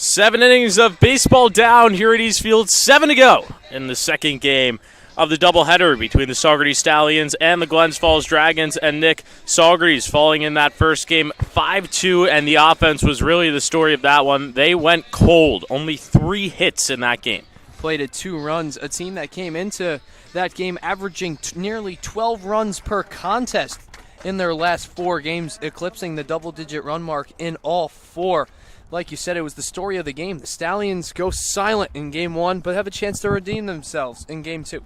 7 innings of baseball down here at Eastfield. 7 to go in the second game of the doubleheader between the Saugerties Stallions and the Glens Falls Dragons. And Nick, Saugerties falling in that first game 5-2, and the offense was really the story of that one. They went cold. Only 3 hits in that game. Plated 2 runs, a team that came into that game averaging nearly 12 runs per contest in their last 4 games, eclipsing the double-digit run mark in all 4. Like you said, it was the story of the game. The Stallions go silent in Game 1, but have a chance to redeem themselves in Game 2.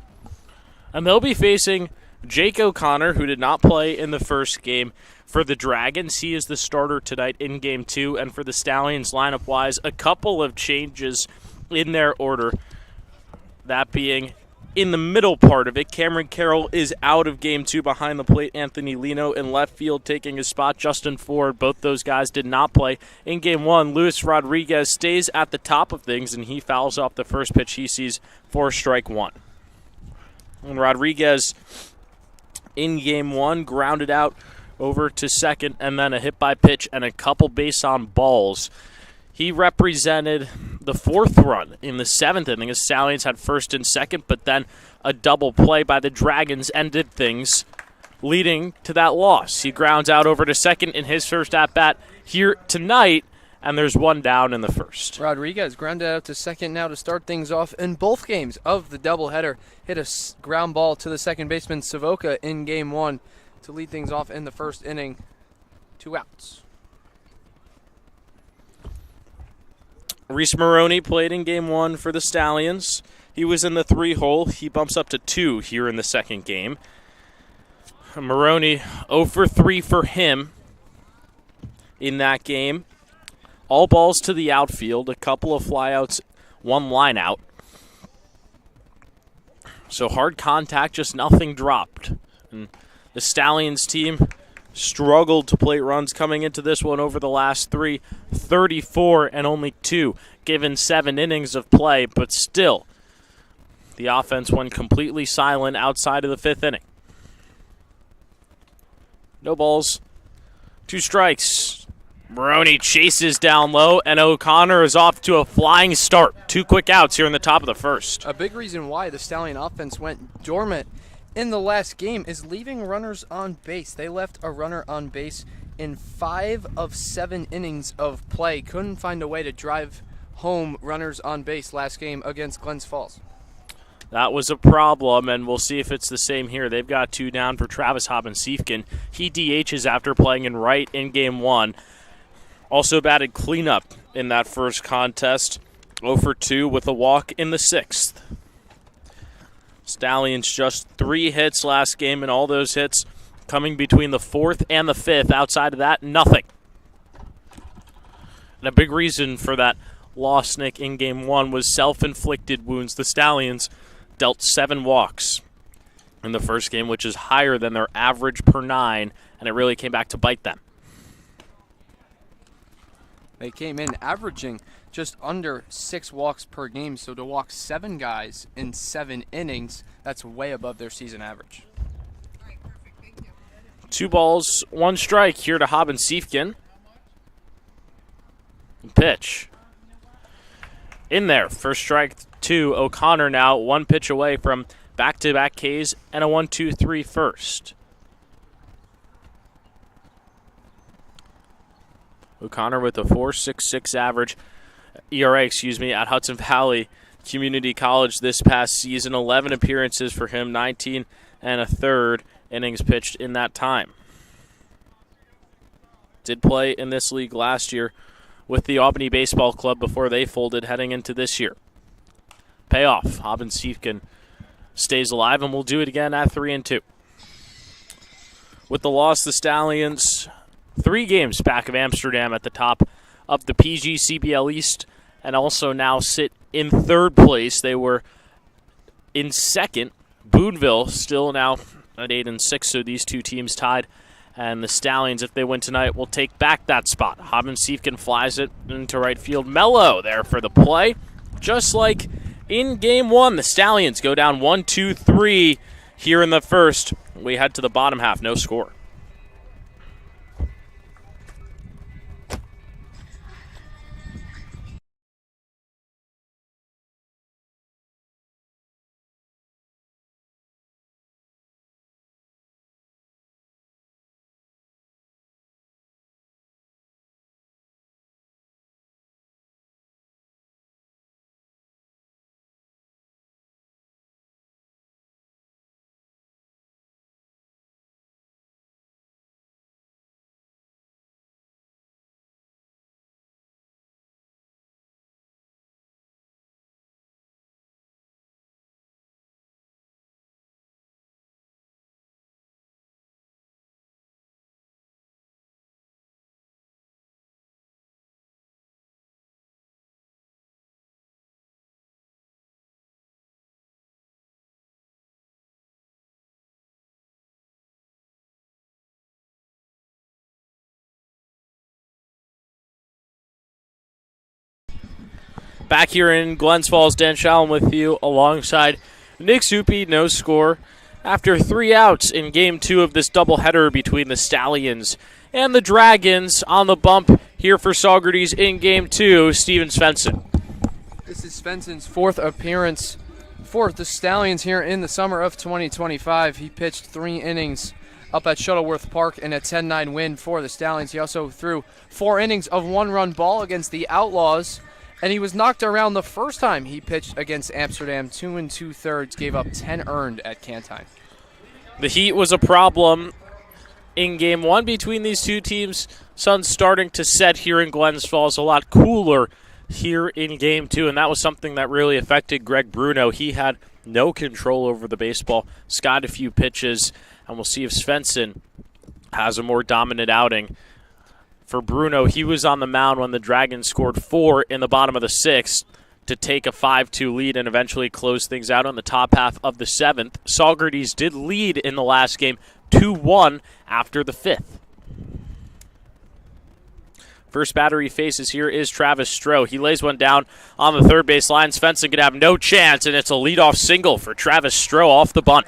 And they'll be facing Jake O'Connor, who did not play in the first game. For the Dragons, he is the starter tonight in Game 2. And for the Stallions, lineup-wise, a couple of changes in their order. That being in the middle part of it, Cameron Carroll is out of Game 2 behind the plate. Anthony Lino in left field taking his spot. Justin Ford, both those guys did not play. In Game 1, Luis Rodriguez stays at the top of things, and he fouls off the first pitch he sees for strike 1. And Rodriguez in Game 1 grounded out over to second, and then a hit by pitch and a couple base on balls. He represented the 4th run in the 7th inning. The Stallions had first and second, but then a double play by the Dragons ended things, leading to that loss. He grounds out over to second in his first at-bat here tonight, and there's 1 down in the first. Rodriguez grounded out to second now to start things off in both games of the doubleheader. Hit a ground ball to the second baseman, Savoca, in Game 1 to lead things off in the first inning. 2 outs. Reese Maroney played in Game 1 for the Stallions. He was in the 3-hole. He bumps up to 2 here in the second game. Maroney 0 for 3 for him in that game. All balls to the outfield, a couple of flyouts, 1 line out. So hard contact, just nothing dropped. And the Stallions team struggled to plate runs coming into this one over the last 3, 34 and only 2, given 7 innings of play, but still, the offense went completely silent outside of the 5th inning. No balls, 2 strikes. Maroney chases down low, and O'Connor is off to a flying start. 2 quick outs here in the top of the first. A big reason why the Stallion offense went dormant in the last game is leaving runners on base. They left a runner on base in 5 of 7 innings of play. Couldn't find a way to drive home runners on base last game against Glens Falls. That was a problem, and we'll see if it's the same here. They've got 2 down for Travis Hobbin-Siefken. He DHs after playing in right in Game 1. Also batted cleanup in that first contest. 0 for 2 with a walk in the 6th. Stallions just 3 hits last game, and all those hits coming between the 4th and the 5th. Outside of that, nothing. And a big reason for that loss, Nick, in Game 1 was self-inflicted wounds. The Stallions dealt 7 walks in the first game, which is higher than their average per 9, and it really came back to bite them. They came in averaging just under 6 walks per game, so to walk 7 guys in 7 innings, that's way above their season average. 2 balls, 1 strike here to Hobbin-Siefken. Pitch. In there, first strike 2. O'Connor now 1 pitch away from back-to-back Ks and a 1-2-3 first. O'Connor with a 4.66 average ERA, at Hudson Valley Community College this past season. 11 appearances for him, 19 1/3 innings pitched in that time. Did play in this league last year with the Albany Baseball Club before they folded heading into this year. Payoff. Hobbin-Siefken stays alive, and will do it again at 3-2. With the loss, the Stallions 3 games back of Amsterdam at the top of the PGCBL East, and also now sit in 3rd place. They were in 2nd. Boonville still now at 8-6, so these 2 teams tied. And the Stallions, if they win tonight, will take back that spot. Hobbin-Siefken flies it into right field. Mello there for the play. Just like in Game 1, the Stallions go down 1-2-3 here in the first. We head to the bottom half, no score. Back here in Glens Falls, Dan Shallum with you alongside Nick Soupy, no score. After 3 outs in Game 2 of this doubleheader between the Stallions and the Dragons, on the bump here for Saugerties in Game 2, Steven Svensson. This is Svensson's 4th appearance for the Stallions here in the summer of 2025. He pitched 3 innings up at Shuttleworth Park in a 10-9 win for the Stallions. He also threw 4 innings of 1-run ball against the Outlaws, and he was knocked around the first time he pitched against Amsterdam. 2 2/3, gave up 10 earned at Cantine. The heat was a problem in Game 1 between these two teams. Sun's starting to set here in Glens Falls, a lot cooler here in Game 2, and that was something that really affected Greg Bruno. He had no control over the baseball, skied a few pitches, and we'll see if Svensson has a more dominant outing. For Bruno, he was on the mound when the Dragons scored 4 in the bottom of the 6th to take a 5-2 lead and eventually close things out on the top half of the 7th. Saugerties did lead in the last game 2-1 after the 5th. First batter he faces here is Travis Stroh. He lays one down on the third base line. Svensson could have no chance, and it's a leadoff single for Travis Stroh off the bunt.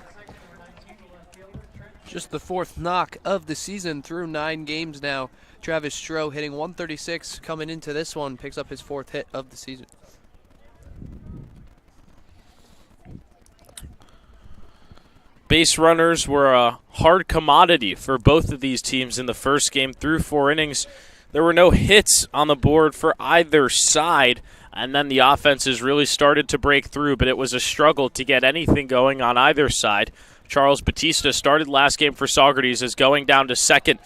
Just the 4th knock of the season through 9 games now. Travis Stroh hitting 136 coming into this one, picks up his 4th hit of the season. Base runners were a hard commodity for both of these teams in the first game. Through 4 innings, there were no hits on the board for either side, and then the offenses really started to break through, but it was a struggle to get anything going on either side. Charles Batista started last game for Saugerties, as going down to second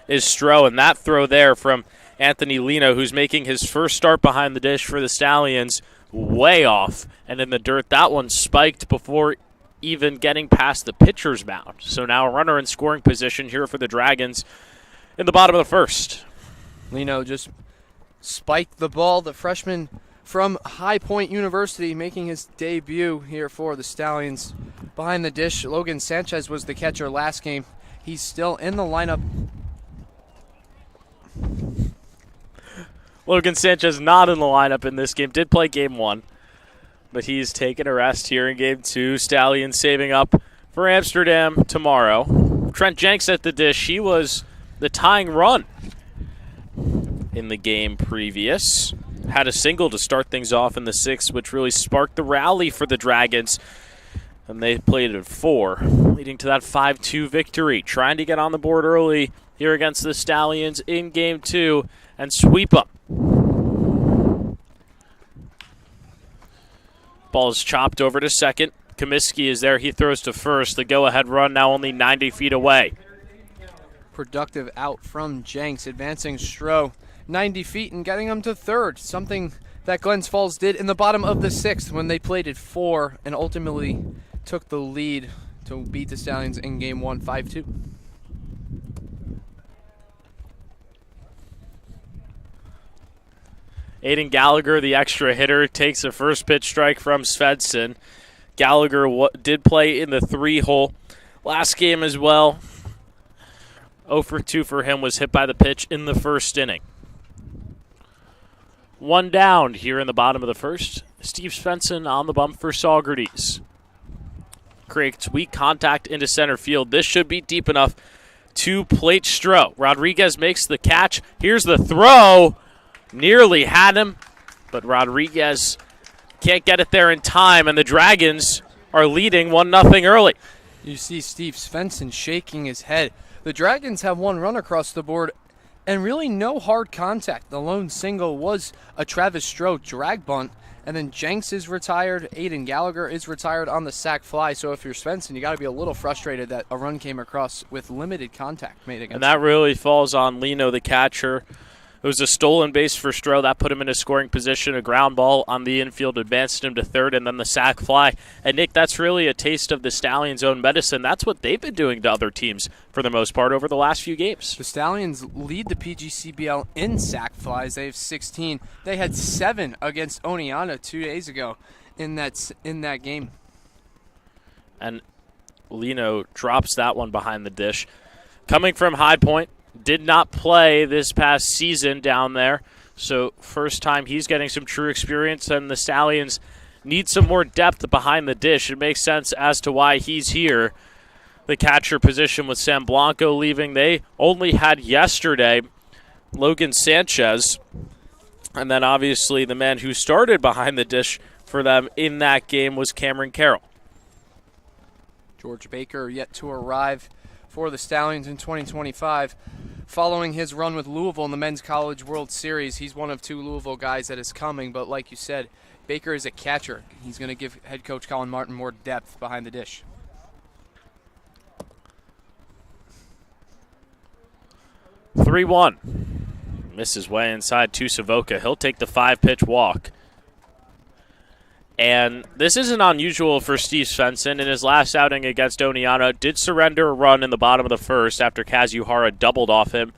is Stroh, and that throw there from Anthony Lino, who's making his first start behind the dish for the Stallions, way off, and in the dirt. That one spiked before even getting past the pitcher's mound. So now a runner in scoring position here for the Dragons in the bottom of the 1st. Lino just spiked the ball. The freshman from High Point University making his debut here for the Stallions. Behind the dish, Logan Sanchez was the catcher last game. He's still in the lineup. Logan Sanchez not in the lineup in this game. Did play Game 1, but he's taking a rest here in Game 2. Stallions saving up for Amsterdam tomorrow. Trent Jenks at the dish. He was the tying run in the game previous. Had a single to start things off in the 6th, which really sparked the rally for the Dragons. And they played at 4, leading to that 5-2 victory. Trying to get on the board early here against the Stallions in Game 2 and sweep up. Ball is chopped over to second. Comiskey is there. He throws to first. The go-ahead run now only 90 feet away. Productive out from Jenks, advancing Stroh 90 feet and getting him to third, something that Glens Falls did in the bottom of the 6th when they played at 4 and ultimately took the lead to beat the Stallions in Game 1, 5-2. Aiden Gallagher, the extra hitter, takes a first pitch strike from Svensson. Gallagher did play in the 3-hole last game as well. 0 for 2 for him, was hit by the pitch in the 1st inning. 1 down here in the bottom of the 1st. Steve Svensson on the bump for Saugerties. Creates weak contact into center field. This should be deep enough to plate Stroh. Rodriguez makes the catch. Here's the throw. Nearly had him, but Rodriguez can't get it there in time, and the Dragons are leading 1-0 early. You see Steve Svensson shaking his head. The Dragons have 1 run across the board and really no hard contact. The lone single was a Travis Stroh drag bunt, and then Jenks is retired. Aiden Gallagher is retired on the sac fly. So if you're Svensson, you got to be a little frustrated that a run came across with limited contact made against him. And that really falls on Lino, the catcher. It was a stolen base for Stroh. That put him in a scoring position. A ground ball on the infield advanced him to third, and then the sac fly. And, Nick, that's really a taste of the Stallions' own medicine. That's what they've been doing to other teams for the most part over the last few games. The Stallions lead the PGCBL in sac flies. They have 16. They had 7 against Oneonta 2 days ago in that game. And Lino drops that one behind the dish. Coming from High Point. Did not play this past season down there. So first time he's getting some true experience, and the Stallions need some more depth behind the dish. It makes sense as to why he's here. The catcher position with Sam Blanco leaving. They only had yesterday Logan Sanchez, and then obviously the man who started behind the dish for them in that game was Cameron Carroll. George Baker yet to arrive for the Stallions in 2025. Following his run with Louisville in the Men's College World Series, he's one of two Louisville guys that is coming, but like you said, Baker is a catcher. He's going to give head coach Colin Martin more depth behind the dish. (3-1). Misses way inside to Savoca. He'll take the 5-pitch walk. And this isn't unusual for Steve Svensson. In his last outing against Oneonta, did surrender a run in the bottom of the first after Kazuhara doubled off him,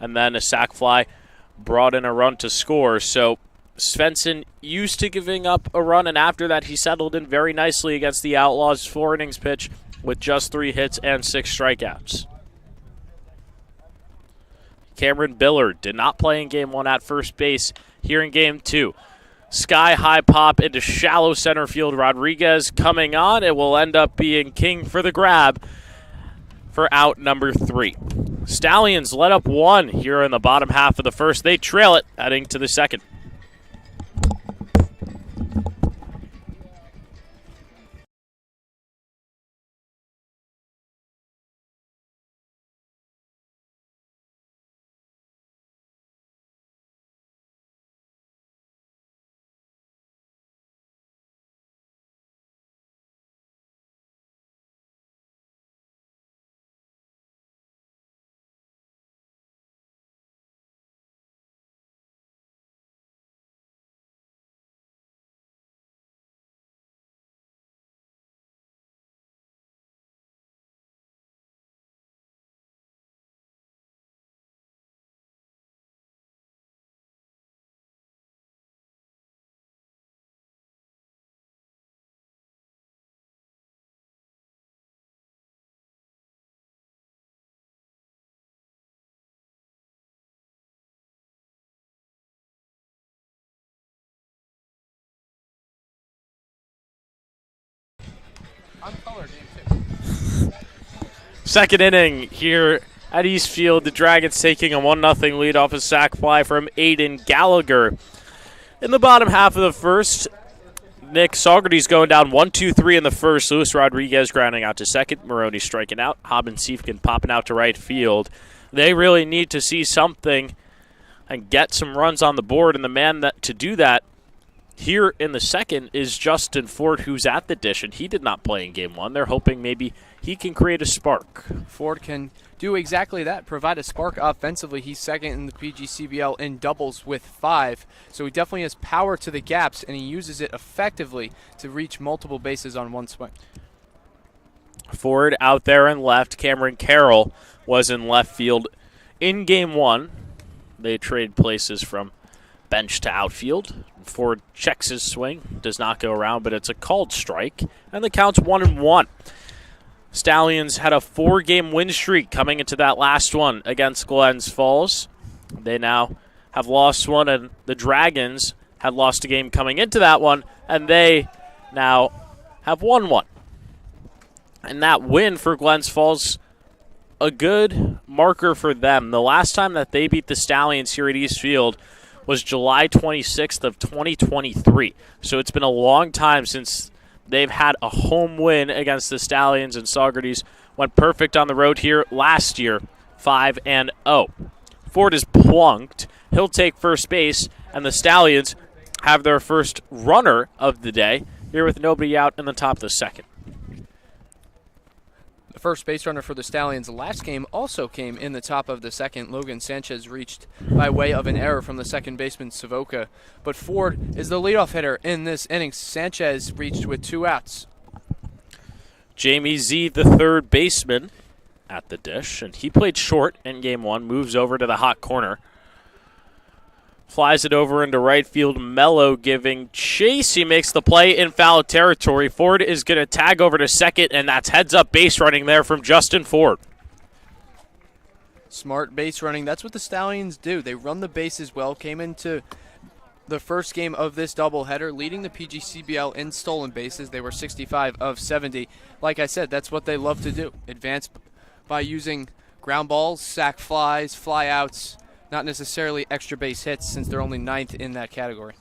and then a sac fly brought in a run to score. So Svensson used to giving up a run, and after that he settled in very nicely against the Outlaws. 4 innings pitch with just 3 hits and 6 strikeouts. Cameron Billard did not play in Game 1 at first base. Here in Game 2. Sky-high pop into shallow center field. Rodriguez coming on. It will end up being King for the grab for out number 3. Stallions let up 1 here in the bottom half of the first. They trail it heading to the second. Second inning here at Eastfield. The Dragons taking a 1-0 lead off a sac fly from Aiden Gallagher. In the bottom half of the first, Nick Saugerties going down 1-2-3 in the first. Luis Rodriguez grounding out to second. Maroney striking out. Hobbin Siefkin popping out to right field. They really need to see something and get some runs on the board, and the man that to do that here in the second is Justin Ford, who's at the dish, and he did not play in Game 1. They're hoping maybe he can create a spark. Ford can do exactly that, provide a spark offensively. He's second in the PGCBL in doubles with 5, so he definitely has power to the gaps, and he uses it effectively to reach multiple bases on one swing. Ford out there in left. Cameron Carroll was in left field in Game 1. They trade places from bench to outfield. Ford checks his swing, does not go around, but it's a called strike, and the count's 1-1. Stallions had a 4-game win streak coming into that last one against Glens Falls. They now have lost one, and the Dragons had lost a game coming into that one, and they now have won one. And that win for Glens Falls, a good marker for them. The last time that they beat the Stallions here at Eastfield was July 26th of 2023. So it's been a long time since they've had a home win against the Stallions, and Saugerties went perfect on the road here last year, 5-0. Ford is plunked. He'll take first base, and the Stallions have their first runner of the day here with nobody out in the top of the second. The first base runner for the Stallions last game also came in the top of the second. Logan Sanchez reached by way of an error from the second baseman, Savoca. But Ford is the leadoff hitter in this inning. Sanchez reached with 2 outs. Jamie Z, the third baseman, at the dish, and he played short in Game 1, moves over to the hot corner. Flies it over into right field. Mello giving chase. He makes the play in foul territory. Ford is going to tag over to second, and that's heads-up base running there from Justin Ford. Smart base running. That's what the Stallions do. They run the bases well. Came into the first game of this doubleheader leading the PGCBL in stolen bases. They were 65 of 70. Like I said, that's what they love to do. Advance by using ground balls, sac flies, fly outs, not necessarily extra base hits since they're only 9th in that category.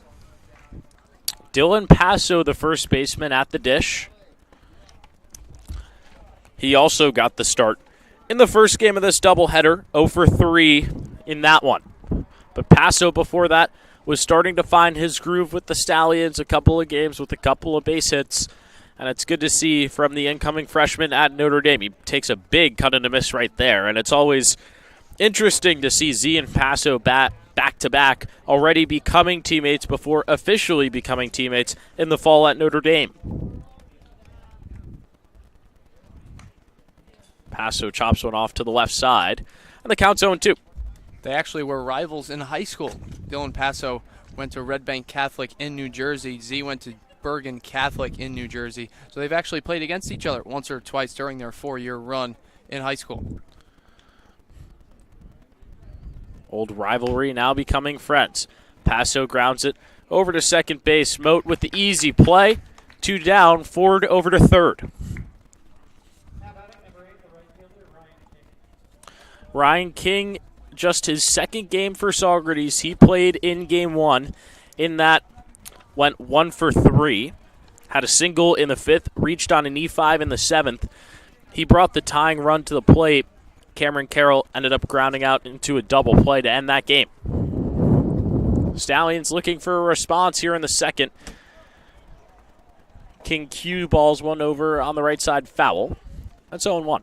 Dylan Passo, the first baseman at the dish. He also got the start in the first game of this doubleheader, 0 for 3 in that one. But Passo before that was starting to find his groove with the Stallions, a couple of games with a couple of base hits. And it's good to see from the incoming freshman at Notre Dame. He takes a big cut and a miss right there. And it's always interesting to see Z and Passo back-to-back already becoming teammates before officially becoming teammates in the fall at Notre Dame. Passo chops one off to the left side, and the count's 0-2. They actually were rivals in high school. Dylan Passo went to Red Bank Catholic in New Jersey. Z went to Bergen Catholic in New Jersey. So they've actually played against each other once or twice during their 4-year run in high school. Old rivalry now becoming friends. Passo grounds it over to second base. Moat with the easy play. 2 down, Ford over to third. Ryan King, just his second game for Saugerties. He played in game 1. In that, went 1 for 3. Had a single in the 5th, reached on an E5 in the 7th. He brought the tying run to the plate. Cameron Carroll ended up grounding out into a double play to end that game. Stallions looking for a response here in the second. King cue balls one over on the right side, foul. That's 0-1.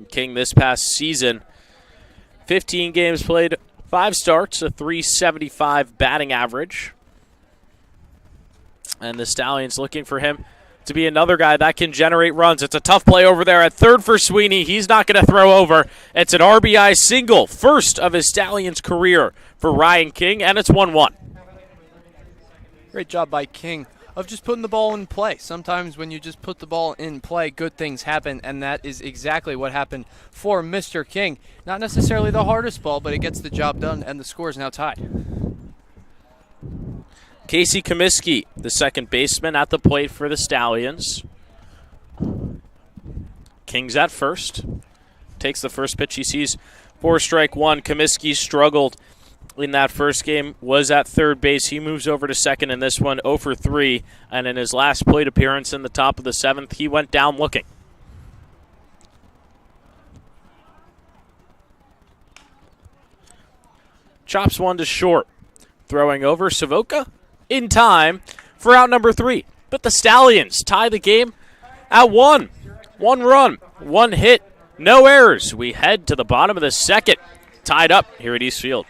King this past season, 15 games played, 5 starts, a .375 batting average. And the Stallions looking for him to be another guy that can generate runs. It's a tough play over there at third for Sweeney. He's not going to throw over. It's an RBI single, first of his Stallions career for Ryan King, and it's 1-1. Great job by King of just putting the ball in play. Sometimes when you just put the ball in play, good things happen, and that is exactly what happened for Mr. King. Not necessarily the hardest ball, but it gets the job done, and the score is now tied. Casey Comiskey, the second baseman at the plate for the Stallions. King's at first. Takes the first pitch he sees for strike one. Comiskey struggled in that first game, was at third base. He moves over to second in this one, 0 for 3. And in his last plate appearance in the top of the 7th, he went down looking. Chops one to short. Throwing over Savoca in time for out number 3. But the Stallions tie the game at 1. 1 run, 1 hit, no errors. We head to the bottom of the second. Tied up here at East Field.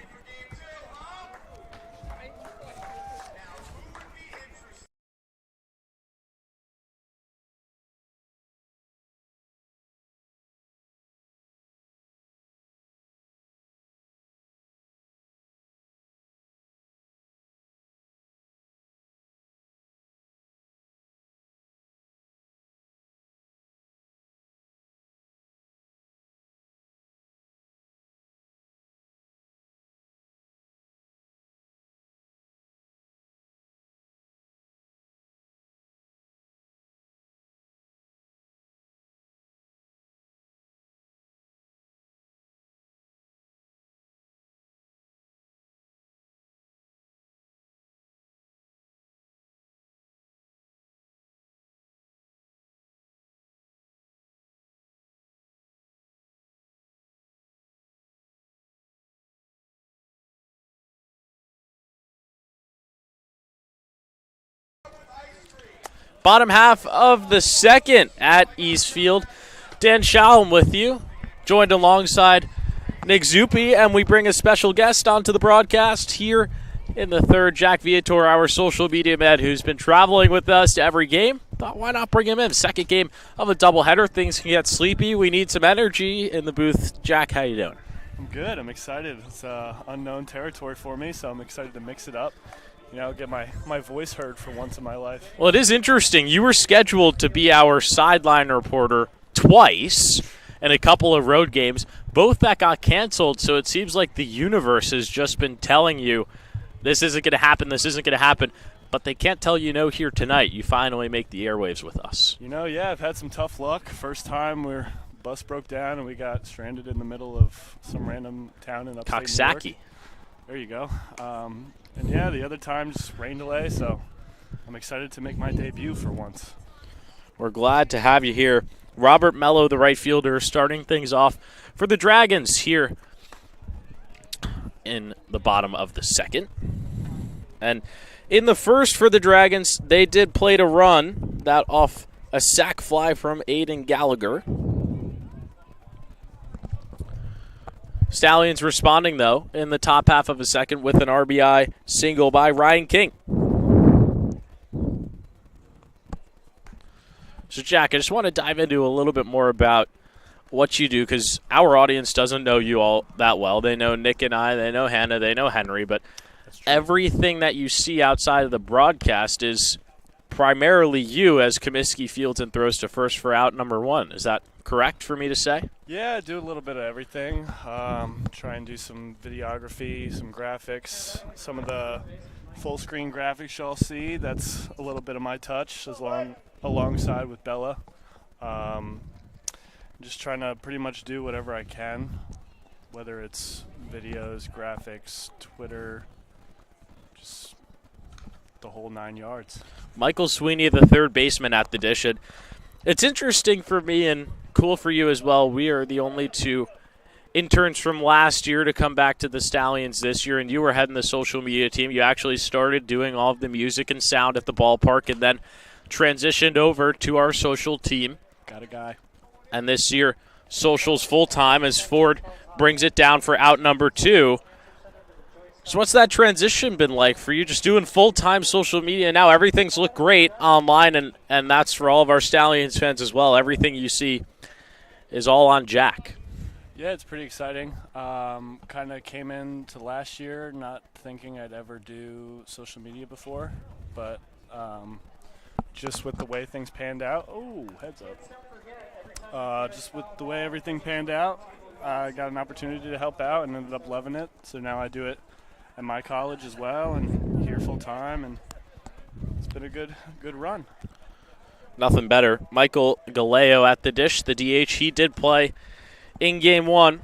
Bottom half of the second at East Field. Dan Shalom with you, joined alongside Nick Zuppi, and we bring a special guest onto the broadcast here in the third, Jack Viator, our social media man who's been traveling with us to every game. Thought, why not bring him in? Second game of a doubleheader. Things can get sleepy. We need some energy in the booth. Jack, how you doing? I'm good. I'm excited. It's unknown territory for me, so I'm excited to mix it up get my voice heard for once in my life. Well, it is interesting. You were scheduled to be our sideline reporter twice in a couple of road games, both that got canceled, so it seems like the universe has just been telling you this isn't going to happen, this isn't going to happen, but they can't tell you no here tonight. You finally make the airwaves with us. Yeah, I've had some tough luck. First time bus broke down and we got stranded in the middle of some random town in upstate New York. Coxsackie. There you go. And yeah, the other time just rain delay, so I'm excited to make my debut for once. We're glad to have you here. Robert Mello, the right fielder, starting things off for the Dragons here in the bottom of the second. And in the first for the Dragons, they did play to run, that off a sac fly from Aiden Gallagher. Stallions responding, though, in the top half of a second with an RBI single by Ryan King. So, Jack, I just want to dive into a little bit more about what you do, because our audience doesn't know you all that well. They know Nick and I, they know Hannah, they know Henry, but everything that you see outside of the broadcast is primarily you as Comiskey fields and throws to first for out number one. Is that correct for me to say? Yeah, I do a little bit of everything. Try and do some videography, some graphics, some of the full screen graphics y'all see. That's a little bit of my touch alongside with Bella. Just trying to pretty much do whatever I can, whether it's videos, graphics, Twitter, just the whole 9 yards. Michael Sweeney, the third baseman at the dish. It's interesting for me and cool for you as well. We are the only two interns from last year to come back to the Stallions this year, and you were heading the social media team. You actually started doing all of the music and sound at the ballpark and then transitioned over to our social team. Got a guy. And this year, socials full-time as Ford brings it down for out number 2. So what's that transition been like for you, just doing full-time social media? Now everything's looked great online, and that's for all of our Stallions fans as well. Everything you see is all on Jack. Yeah, it's pretty exciting. Kind of came into last year not thinking I'd ever do social media before, but just with the way things panned out, heads up. Just with the way everything panned out, I got an opportunity to help out and ended up loving it. So now I do it at my college as well and here full time, and it's been a good run. Nothing better. Michael Galeo at the dish, the DH. He did play in game 1.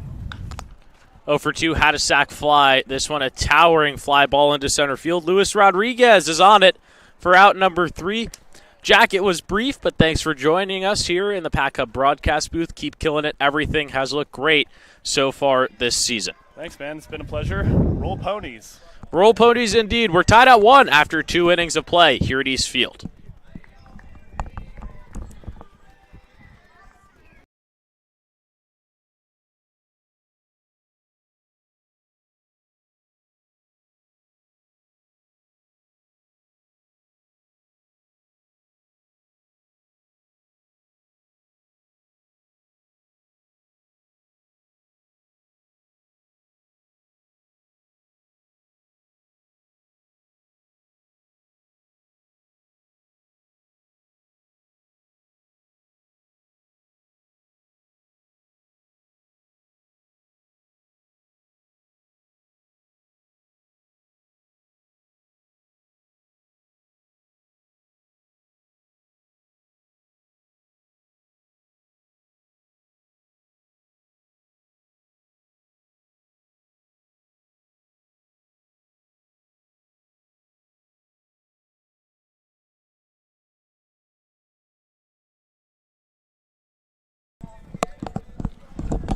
0 for 2, had a sac fly. This one a towering fly ball into center field. Luis Rodriguez is on it for out number 3. Jack, it was brief, but thanks for joining us here in the Pack Hub broadcast booth. Keep killing it. Everything has looked great so far this season. Thanks, man. It's been a pleasure. Roll Ponies. Roll Ponies indeed. We're tied at 1 after 2 innings of play here at East Field.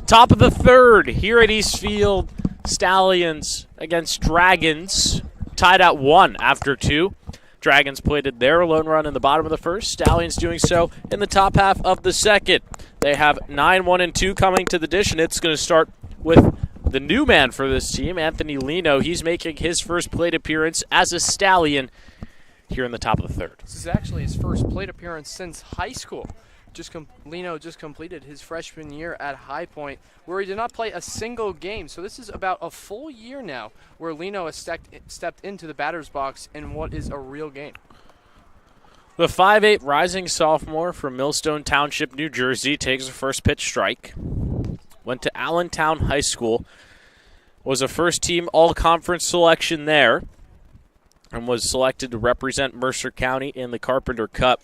Top of the third here at East Field. Stallions against Dragons. Tied at 1 after 2. Dragons plated their lone run in the bottom of the first. Stallions doing so in the top half of the second. They have 9-1-2 coming to the dish, and it's going to start with the new man for this team, Anthony Lino. He's making his first plate appearance as a Stallion here in the top of the third. This is actually his first plate appearance since high school. Lino just completed his freshman year at High Point, where he did not play a single game. So this is about a full year now where Lino has stepped into the batter's box in what is a real game. The 5'8" rising sophomore from Millstone Township, New Jersey, takes a first pitch strike. Went to Allentown High School, was a first-team all-conference selection there, and was selected to represent Mercer County in the Carpenter Cup.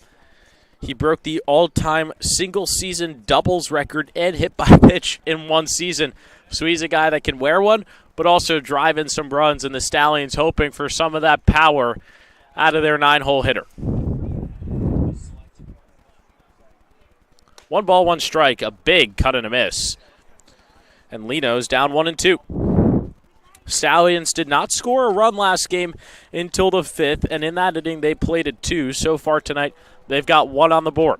He broke the all-time single-season doubles record and hit by pitch in one season. So he's a guy that can wear one, but also drive in some runs, and the Stallions hoping for some of that power out of their 9-hole hitter. 1 ball, 1 strike, a big cut and a miss. And Lino's down 1-2. Stallions did not score a run last game until the 5th, and in that inning they played at 2. So far tonight, they've got 1 on the board.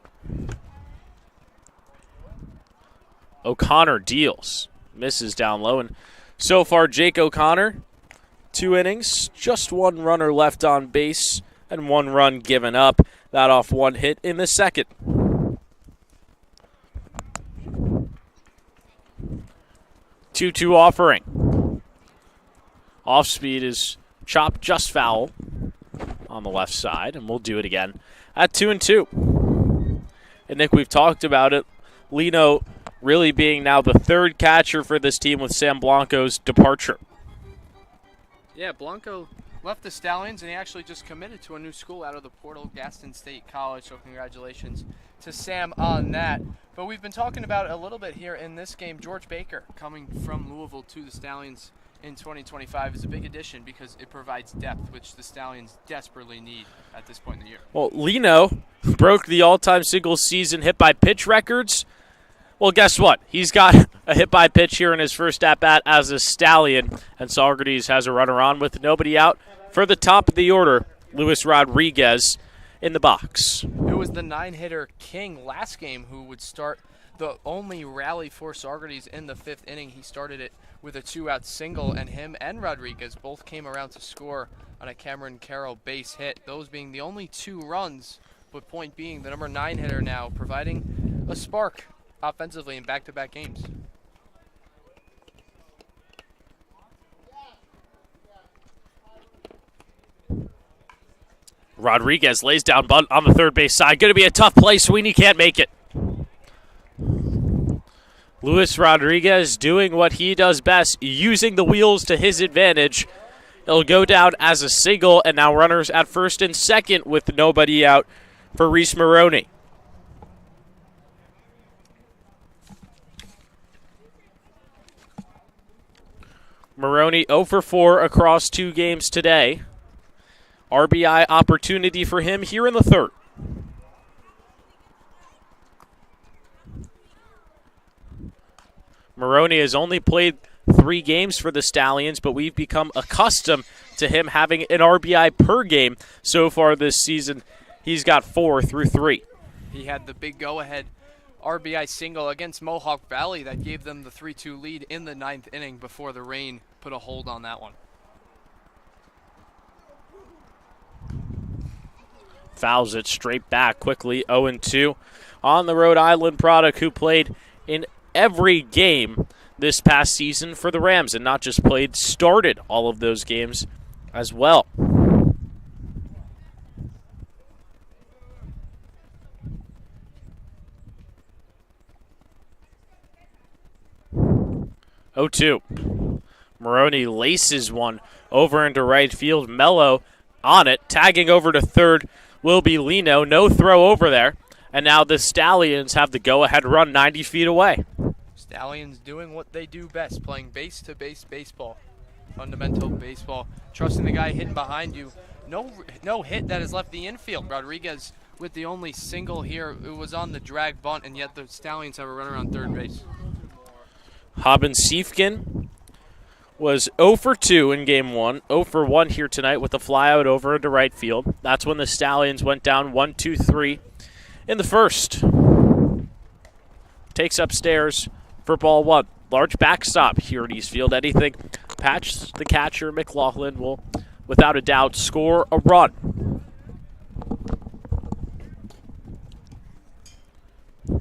O'Connor deals, misses down low, and so far Jake O'Connor, 2 innings, just 1 runner left on base, and 1 run given up. That off 1 hit in the 2nd. 2-2 offering. Off speed is chopped just foul on the left side, and we'll do it again at 2-2. And Nick, we've talked about it. Lino really being now the 3rd catcher for this team with Sam Blanco's departure. Yeah, Blanco left the Stallions, and he actually just committed to a new school out of the portal, Gaston State College, so congratulations to Sam on that. But we've been talking about it a little bit here in this game. George Baker coming from Louisville to the Stallions in 2025 is a big addition because it provides depth, which the Stallions desperately need at this point in the year. Well, Lino broke the all-time single-season hit-by-pitch records. Well, guess what? He's got a hit-by-pitch here in his first at-bat as a Stallion, and Saugerties has a runner on with nobody out. For the top of the order, Luis Rodriguez in the box. It was the 9-hitter King last game who would start the only rally for Saugerties in the 5th inning. He started it with a 2-out single, and him and Rodriguez both came around to score on a Cameron Carroll base hit, those being the only 2 runs, but point being the number 9 hitter now providing a spark offensively in back-to-back games. Rodriguez lays down bunt on the third base side. Going to be a tough play. Sweeney can't make it. Luis Rodriguez doing what he does best, using the wheels to his advantage. He'll go down as a single, and now runners at first and second with nobody out for Reese Maroney. Maroney 0 for 4 across 2 games today. RBI opportunity for him here in the 3rd. Maroney has only played 3 games for the Stallions, but we've become accustomed to him having an RBI per game so far this season. He's got 4 through 3. He had the big go-ahead RBI single against Mohawk Valley that gave them the 3-2 lead in the 9th inning before the rain put a hold on that one. Fouls it straight back quickly, 0-2 on the Rhode Island product, who played in every game this past season for the Rams, and not just played, started all of those games as well. Maroney laces one over into right field. Mello on it, tagging over to third will be Lino. No throw over there. And now the Stallions have the go-ahead run 90 feet away. Stallions doing what they do best, playing base-to-base baseball, fundamental baseball, trusting the guy hitting behind you. No hit that has left the infield. Rodriguez with the only single here. It was on the drag bunt, and yet the Stallions have a runner on third base. Haben Siefkin was 0 for 2 in game 1, 0 for 1 here tonight with a flyout over into right field. That's when the Stallions went down 1-2-3 in the first. Takes upstairs for ball 1. Large backstop here at East Field. Anything Patch, the catcher, McLaughlin, will without a doubt score a run.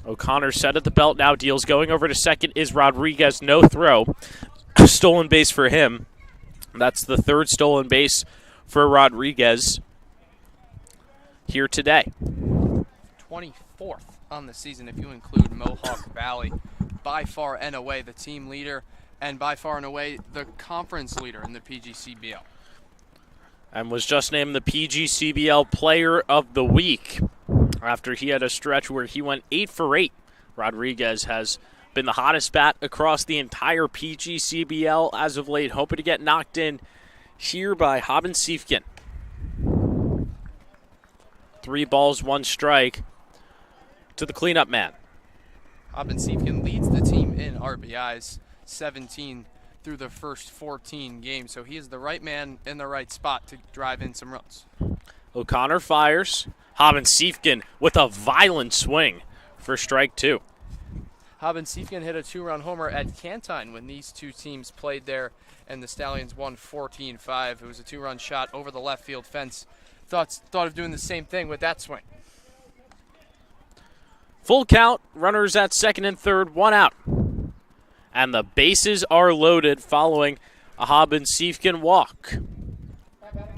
O'Connor set at the belt now, deals going over to second is Rodriguez, no throw. Stolen base for him. That's the third stolen base for Rodriguez here today. 24th on the season if you include Mohawk Valley. By far and away the team leader, and by far and away the conference leader in the PGCBL. And was just named the PGCBL Player of the Week after he had a stretch where he went 8 for 8. Rodriguez has been the hottest bat across the entire PGCBL as of late, hoping to get knocked in here by Haben Siefken. 3 balls, 1 strike to the cleanup man. Haben Siefken leads the team in RBIs, 17 through the first 14 games, so he is the right man in the right spot to drive in some runs. O'Connor fires. Haben Siefken with a violent swing for strike 2. Haben Siefken hit a 2-run homer at Cantine when these two teams played there, and the Stallions won 14-5. It was a 2-run shot over the left field fence. Thought of doing the same thing with that swing. Full count, runners at second and third, 1 out. And the bases are loaded following a Haben Siefken walk.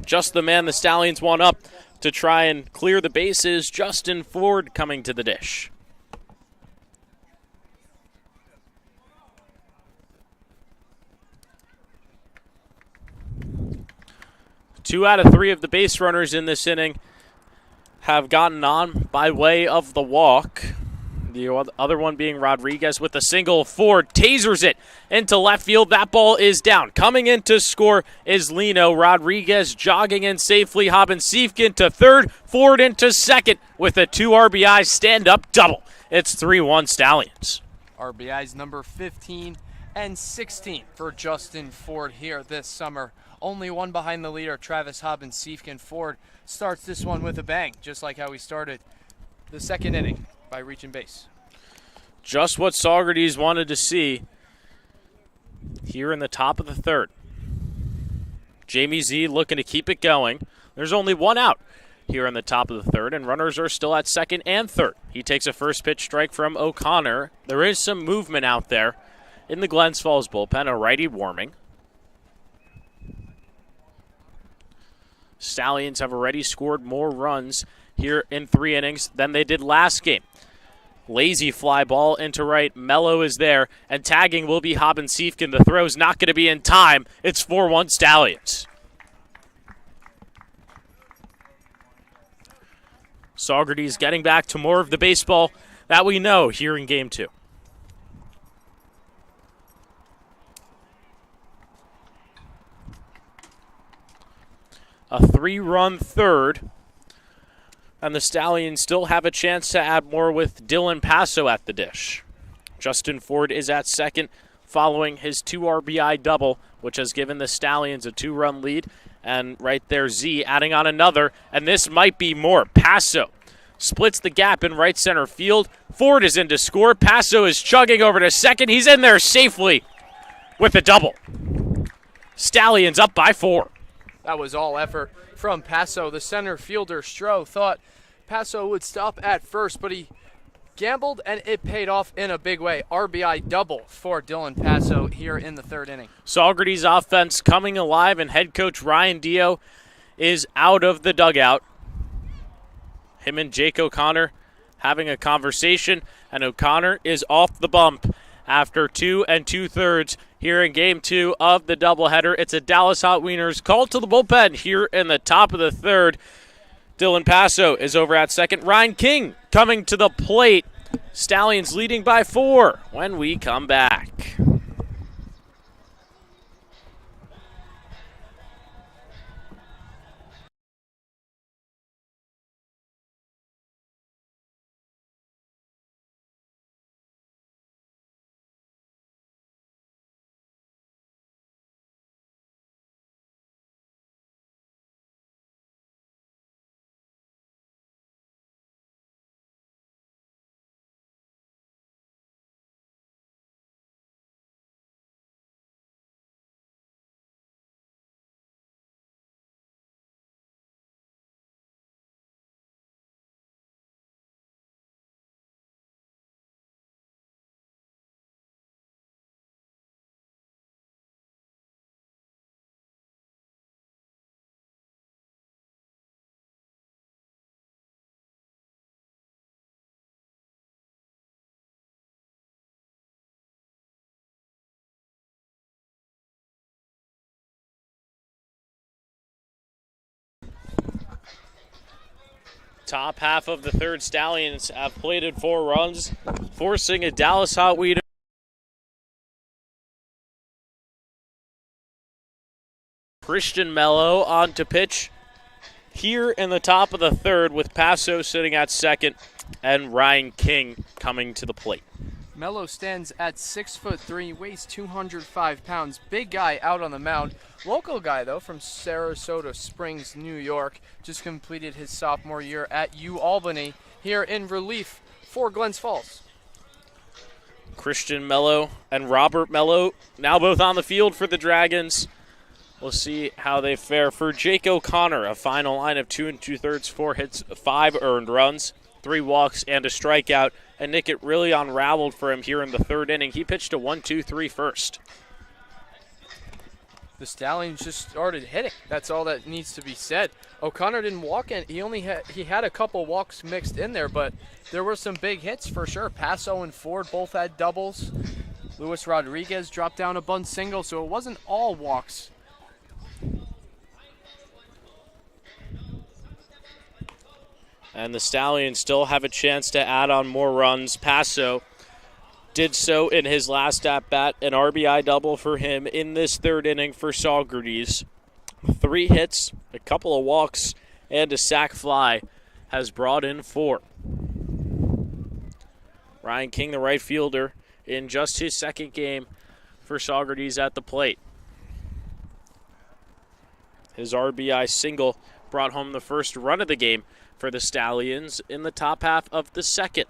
Just the man the Stallions want up to try and clear the bases, Justin Ford coming to the dish. Two out of 3 of the base runners in this inning have gotten on by way of the walk. The other one being Rodriguez with a single. Ford tasers it into left field. That ball is down. Coming in to score is Lino. Rodriguez jogging in safely. Haben Siefken to third. Ford into second with a 2 RBI stand-up double. It's 3-1 Stallions. RBIs number 15 and 16 for Justin Ford here this summer. Only one behind the leader, Travis Haben Siefken. Ford starts this one with a bang, just like how he started the second inning by reaching base. Just what Saugerties wanted to see here in the top of the third. Jamie Z looking to keep it going. There's only 1 out here in the top of the third, and runners are still at second and third. He takes a first pitch strike from O'Connor. There is some movement out there in the Glens Falls bullpen, a righty warming. Stallions have already scored more runs here in 3 innings than they did last game. Lazy fly ball into right. Mello is there, and tagging will be Haben Siefken. The throw's not going to be in time. It's 4-1 Stallions. Saugerties getting back to more of the baseball that we know here in Game 2. A 3-run third. And the Stallions still have a chance to add more with Dylan Passo at the dish. Justin Ford is at second following his 2 RBI double, which has given the Stallions a 2-run lead. And right there, Z adding on another, and this might be more. Passo splits the gap in right center field. Ford is in to score. Passo is chugging over to second. He's in there safely with a double. Stallions up by 4. That was all effort from Passo. The center fielder, Stroh, thought Passo would stop at first, but he gambled, and it paid off in a big way. RBI double for Dylan Passo here in the third inning. Saugerties offense coming alive, and head coach Ryan Dio is out of the dugout. Him and Jake O'Connor having a conversation, and O'Connor is off the bump after 2 2/3 here in Game 2 of the doubleheader. It's a Dallas Hot Wieners call to the bullpen here in the top of the third. Dylan Passo is over at second. Ryan King coming to the plate. Stallions leading by 4 when we come back. Top half of the third, Stallions have plated 4 runs, forcing a Dallas hot weed. Christian Mello on to pitch here in the top of the third, with Paso sitting at second and Ryan King coming to the plate. Mello stands at 6'3", weighs 205 pounds. Big guy out on the mound. Local guy, though, from Sarasota Springs, New York. Just completed his sophomore year at UAlbany. Here in relief for Glens Falls. Christian Mello and Robert Mello now both on the field for the Dragons. We'll see how they fare. For Jake O'Connor, a final line of 2 2/3, 4 hits, 5 earned runs, 3 walks, and a strikeout. And Nick, it really unraveled for him here in the third inning. He pitched a 1-2-3 first. The Stallions just started hitting. That's all that needs to be said. O'Connor didn't walk in. He had a couple walks mixed in there, but there were some big hits for sure. Paso and Ford both had doubles. Luis Rodriguez dropped down a bunt single, so it wasn't all walks. And the Stallions still have a chance to add on more runs. Paso did so in his last at-bat, an RBI double for him in this third inning for Saugerties. 3 hits, a couple of walks, and a sac fly has brought in 4. Ryan King, the right fielder, in just his second game for Saugerties at the plate. His RBI single brought home the first run of the game for the Stallions in the top half of the second.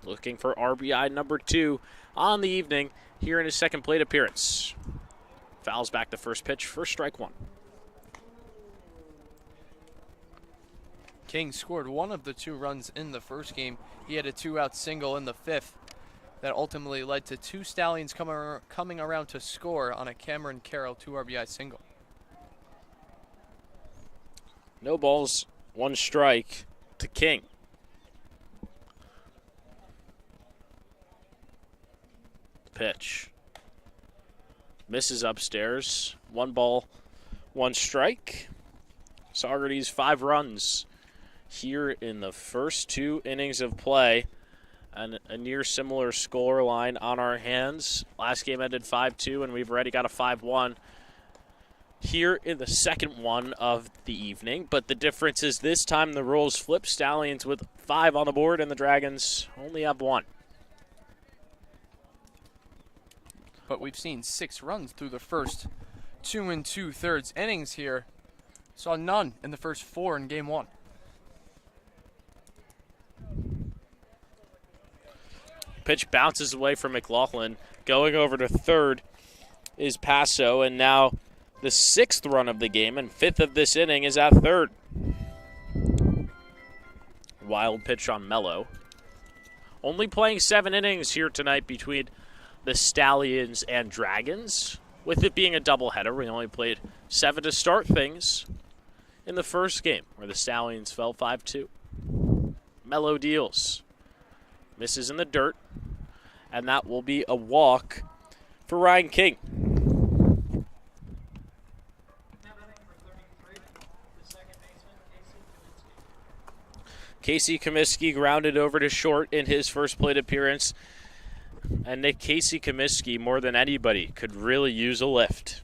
Looking for RBI number 2 on the evening here in his second plate appearance. Fouls back the first pitch for strike 1. King scored one of the 2 runs in the first game. He had a 2-out single in the 5th that ultimately led to 2 Stallions coming around to score on a Cameron Carroll 2 RBI single. No balls, 1 strike to King. Pitch. Misses upstairs. 1 ball, 1 strike. Saugerties 5 runs here in the first 2 innings of play. And a near similar score line on our hands. Last game ended 5-2, and we've already got a 5-1 here in the second one of the evening. But the difference is this time the roles flip. Stallions with 5 on the board, and the Dragons only have 1. But we've seen 6 runs through the first 2 2/3 innings here. Saw none in the first 4 in game 1. Pitch bounces away from McLaughlin. Going over to third is Paso, and now the 6th run of the game and 5th of this inning is at third. Wild pitch on Mello. Only playing 7 innings here tonight between the Stallions and Dragons. With it being a doubleheader, we only played 7 to start things in the first game, where the Stallions fell 5-2. Mello deals. Misses in the dirt, and that will be a walk for Ryan King. Casey Comiskey grounded over to short in his first plate appearance. And Nick, Casey Comiskey, more than anybody, could really use a lift.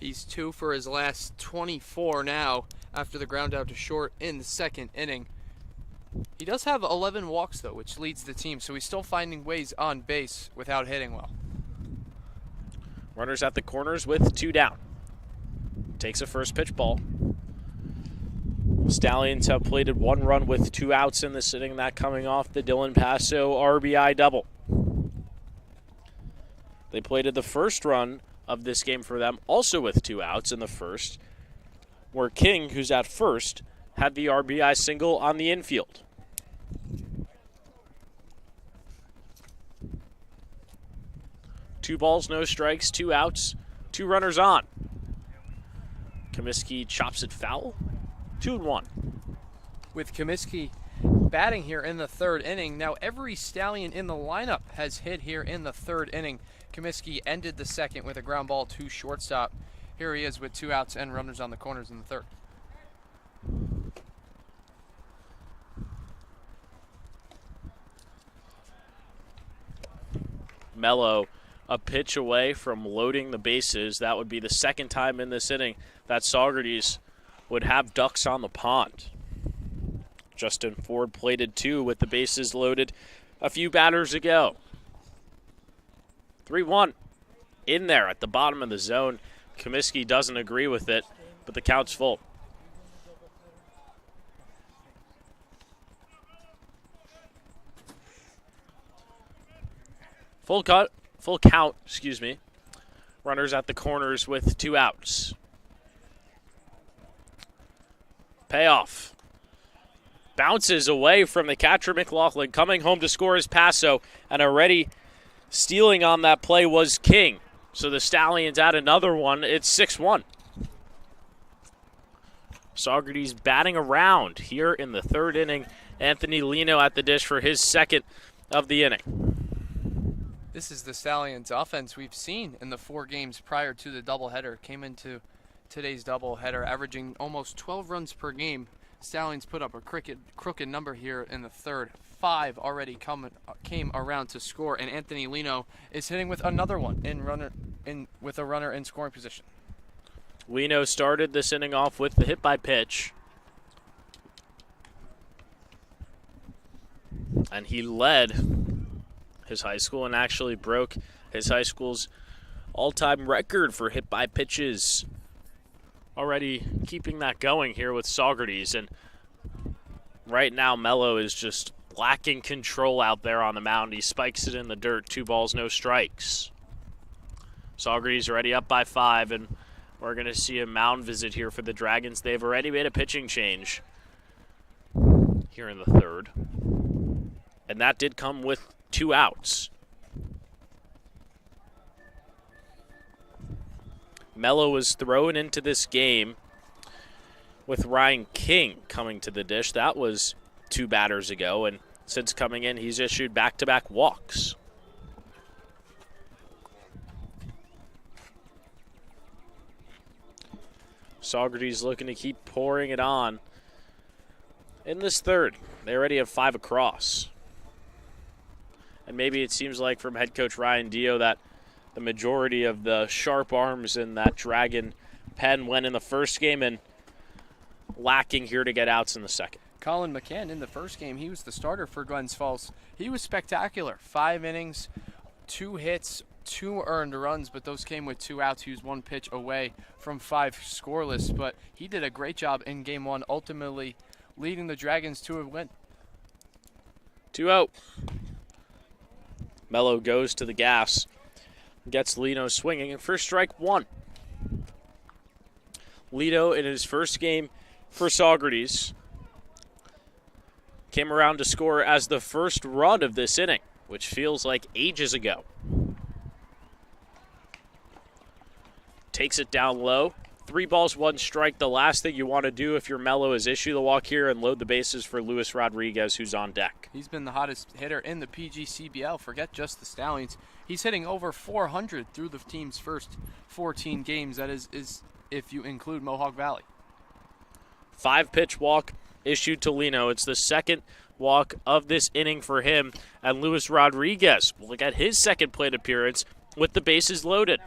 He's 2 for his last 24 now after the ground out to short in the second inning. He does have 11 walks, though, which leads the team, so he's still finding ways on base without hitting well. Runners at the corners with 2 down. Takes a first pitch ball. Stallions have plated 1 run with 2 outs in this inning, that coming off the Dylan Paso RBI double. They plated the first run of this game for them, also with 2 outs in the first, where King, who's at first, had the RBI single on the infield. Two balls, no strikes, 2 outs, 2 runners on. Comiskey chops it foul. 2-1. With Comiskey batting here in the third inning, now every Stallion in the lineup has hit here in the third inning. Comiskey ended the second with a ground ball to shortstop. Here he is with 2 outs and runners on the corners in the third. Mello a pitch away from loading the bases. That would be the second time in this inning that Saugerties would have ducks on the pond. Justin Ford plated 2 with the bases loaded a few batters ago. 3-1 in there at the bottom of the zone. Comiskey doesn't agree with it, but the count's full. Full count, excuse me. Runners at the corners with 2 outs. Payoff. Bounces away from the catcher McLaughlin. Coming home to score is Passo, and already stealing on that play was King. So the Stallions add another one. It's 6-1. Saugerties batting around here in the third inning. Anthony Lino at the dish for his second of the inning. This is the Stallions offense we've seen in the 4 games prior to the doubleheader. Came into today's doubleheader averaging almost 12 runs per game. Stallions put up a crooked number here in the third. 5 already came around to score, and Anthony Lino is hitting with another one with a runner in scoring position. Lino started this inning off with the hit by pitch. And he led his high school and actually broke his high school's all-time record for hit by pitches. Already keeping that going here with Saugerties, and right now Mello is just lacking control out there on the mound. He spikes it in the dirt. 2 balls, no strikes. Saugerties already up by 5, and we're going to see a mound visit here for the Dragons. They've already made a pitching change here in the third, and that did come with 2 outs. Mello was thrown into this game with Ryan King coming to the dish. That was 2 batters ago, and since coming in, he's issued back-to-back walks. Saugerties looking to keep pouring it on in this third. They already have 5 across. And maybe it seems like from head coach Ryan Dio that the majority of the sharp arms in that Dragon pen went in the first game and lacking here to get outs in the second. Colin McCann in the first game, he was the starter for Glens Falls. He was spectacular. 5 innings, 2 hits, 2 earned runs, but those came with 2 outs. He was 1 pitch away from 5 scoreless, but he did a great job in game 1, ultimately leading the Dragons to a win. 2 out. Mello goes to the gas, gets Lino swinging, and first strike 1. Lino in his first game for Saugerties came around to score as the first run of this inning, which feels like ages ago. Takes it down low. 3 balls, 1 strike. The last thing you want to do if you're Mello is issue the walk here and load the bases for Luis Rodriguez, who's on deck. He's been the hottest hitter in the PGCBL. Forget just the Stallions. He's hitting over 400 through the team's first 14 games. That is if you include Mohawk Valley. 5-pitch walk issued to Lino. It's the second walk of this inning for him. And Luis Rodriguez will look at his second plate appearance with the bases loaded.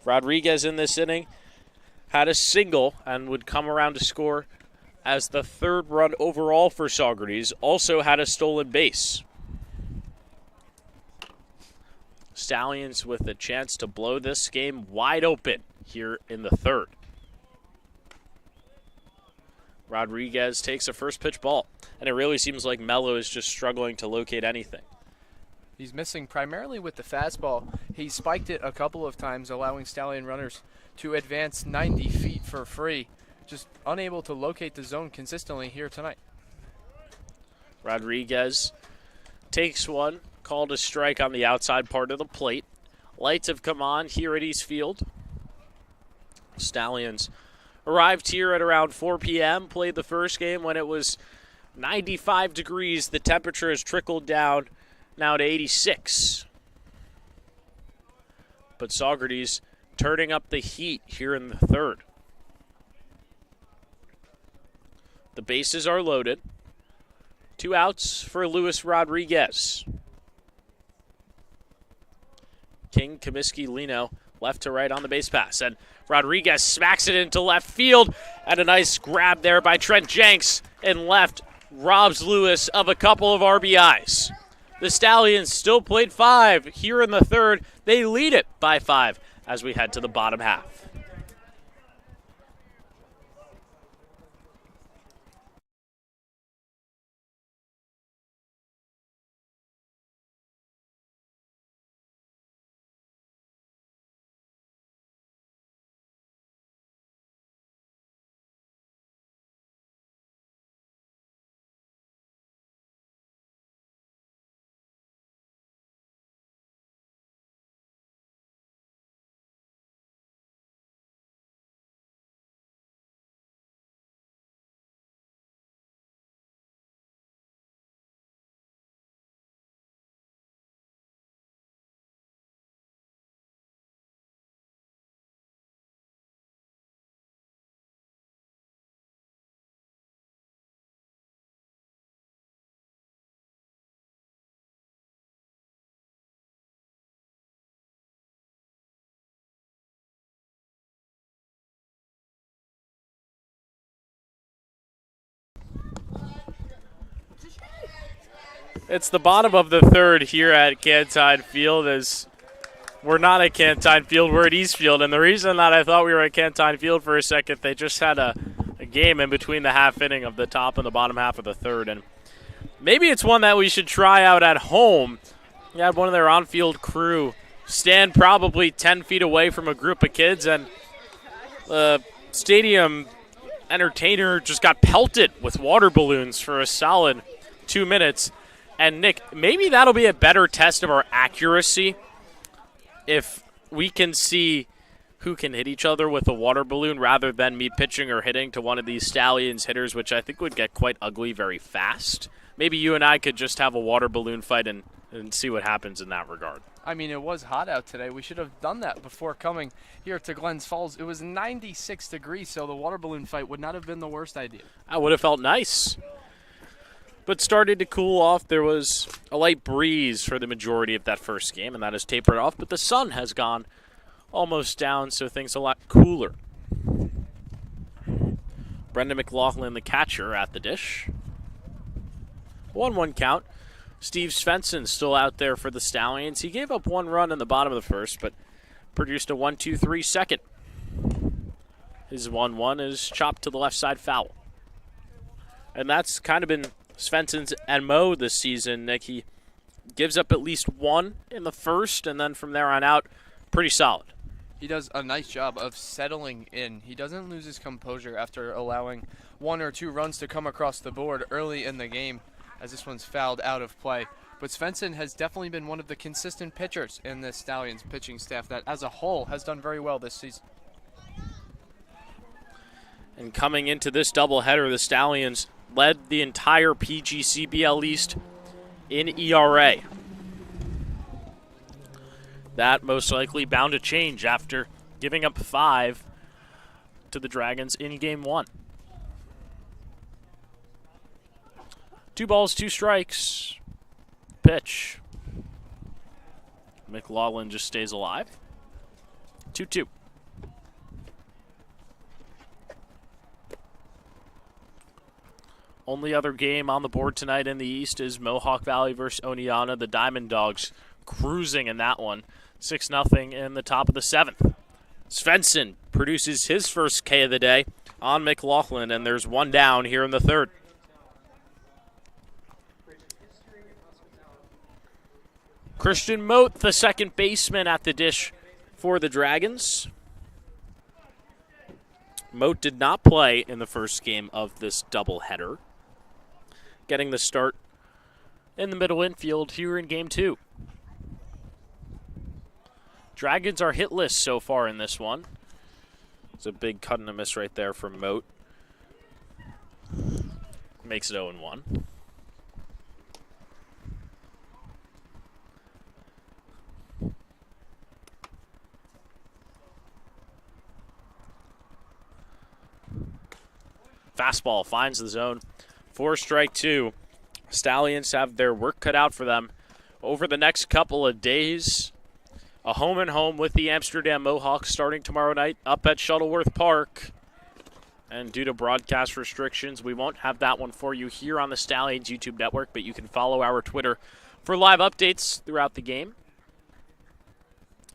Rodriguez in this inning had a single and would come around to score as the 3rd run overall for Saugerties. Also had a stolen base. Stallions with a chance to blow this game wide open here in the 3rd. Rodriguez takes a first pitch ball, and it really seems like Mello is just struggling to locate anything. He's missing primarily with the fastball. He spiked it a couple of times, allowing Stallion runners to advance 90 feet for free. Just unable to locate the zone consistently here tonight. Rodriguez takes one, called a strike on the outside part of the plate. Lights have come on here at East Field. Stallions arrived here at around 4 p.m., played the first game when it was 95 degrees. The temperature has trickled down now to 86. But Saugerties turning up the heat here in the 3rd. The bases are loaded. 2 outs for Luis Rodriguez. King, Comiskey, Lino, left to right on the base pass. And Rodriguez smacks it into left field. And a nice grab there by Trent Jenks in left robs Lewis of a couple of RBIs. The Stallions still played 5 here in the third. They lead it by 5 as we head to the bottom half. It's the bottom of the third here at Cantine Field, as we're not at Cantine Field, we're at Eastfield. And the reason that I thought we were at Cantine Field for a second, they just had a game in between the half inning of the top and the bottom half of the third. And maybe it's one that we should try out at home. You had one of their on-field crew stand probably 10 feet away from a group of kids, and the stadium entertainer just got pelted with water balloons for a solid 2 minutes. And, Nick, maybe that'll be a better test of our accuracy if we can see who can hit each other with a water balloon rather than me pitching or hitting to one of these Stallions hitters, which I think would get quite ugly very fast. Maybe you and I could just have a water balloon fight and see what happens in that regard. I mean, it was hot out today. We should have done that before coming here to Glens Falls. It was 96 degrees, so the water balloon fight would not have been the worst idea. I would have felt nice. But started to cool off. There was a light breeze for the majority of that first game, and that has tapered off. But the sun has gone almost down, so things a lot cooler. Brendan McLaughlin, the catcher, at the dish. 1-1 count. Steve Svensson still out there for the Stallions. He gave up 1 run in the bottom of the first, but produced a 1-2-3 second. His 1-1 is chopped to the left side foul. And that's kind of been Svensson's MO this season, Nick. He gives up at least 1 in the first, and then from there on out, pretty solid. He does a nice job of settling in. He doesn't lose his composure after allowing 1 or 2 runs to come across the board early in the game, as this one's fouled out of play. But Svensson has definitely been one of the consistent pitchers in the Stallions pitching staff that, as a whole, has done very well this season. And coming into this doubleheader, the Stallions led the entire PGCBL East in ERA. That most likely bound to change after giving up 5 to the Dragons in Game 1. 2 balls, 2 strikes. Pitch. McLaughlin just stays alive. 2-2. Only other game on the board tonight in the East is Mohawk Valley versus Oneonta. The Diamond Dogs cruising in that one. 6-0 in the top of the 7th. Svensson produces his first K of the day on McLaughlin, and there's 1 down here in the 3rd. Christian Moat, the second baseman, at the dish for the Dragons. Moat did not play in the first game of this doubleheader, getting the start in the middle infield here in Game 2. Dragons are hitless so far in this one. It's a big cut and a miss right there from Moat. Makes it 0-1. Fastball finds the zone for strike 2. Stallions have their work cut out for them over the next couple of days. A home and home with the Amsterdam Mohawks starting tomorrow night up at Shuttleworth Park. And due to broadcast restrictions, we won't have that one for you here on the Stallions YouTube network, but you can follow our Twitter for live updates throughout the game.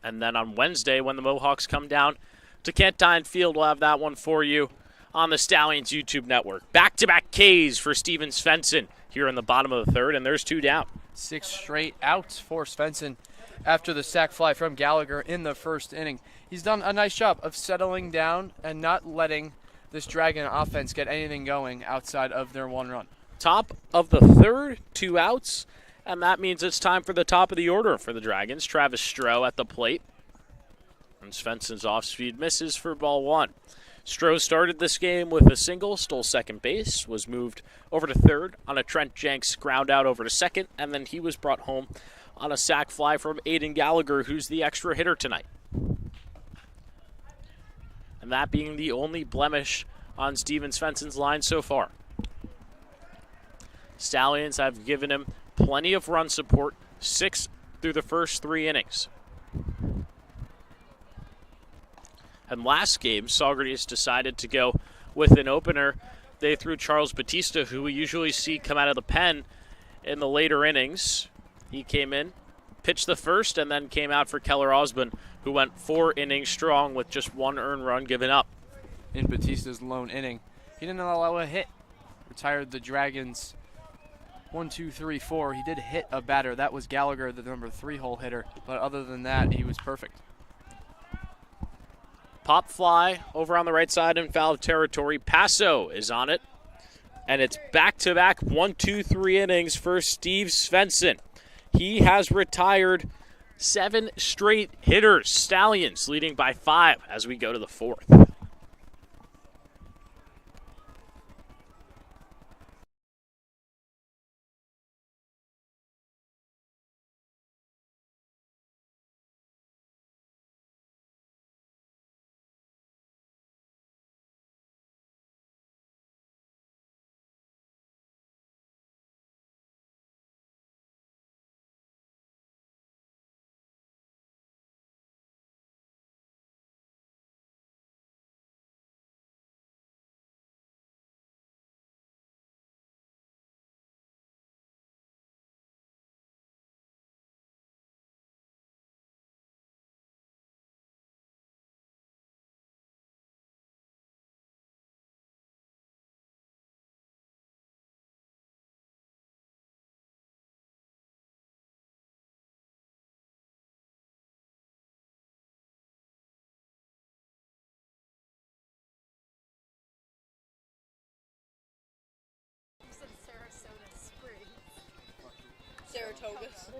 And then on Wednesday, when the Mohawks come down to Cantine Field, we'll have that one for you on the Stallions YouTube network. Back-to-back Ks for Steven Svensson here in the bottom of the third, and there's 2 down. 6 straight outs for Svensson after the sac fly from Gallagher in the first inning. He's done a nice job of settling down and not letting this Dragon offense get anything going outside of their 1 run. Top of the third, 2 outs, and that means it's time for the top of the order for the Dragons. Travis Stroh at the plate. And Svensson's off-speed misses for ball 1. Stroh started this game with a single, stole second base, was moved over to third on a Trent Jenks ground out over to second, and then he was brought home on a sac fly from Aiden Gallagher, who's the extra hitter tonight. And that being the only blemish on Steven Svensson's line so far. Stallions have given him plenty of run support, 6 through the first 3 innings. And last game, Saugerties decided to go with an opener. They threw Charles Batista, who we usually see come out of the pen in the later innings. He came in, pitched the first, and then came out for Keller Osborne, who went 4 innings strong with just 1 earned run given up. In Batista's lone inning, he didn't allow a hit. Retired the Dragons 1, 2, 3, 4. He did hit a batter. That was Gallagher, the number 3 hole hitter. But other than that, he was perfect. Pop fly over on the right side in foul territory. Passo is on it. And it's back-to-back 1, 2, 3 innings for Steve Svensson. He has retired 7 straight hitters. Stallions leading by 5 as we go to the 4th. Saratogas.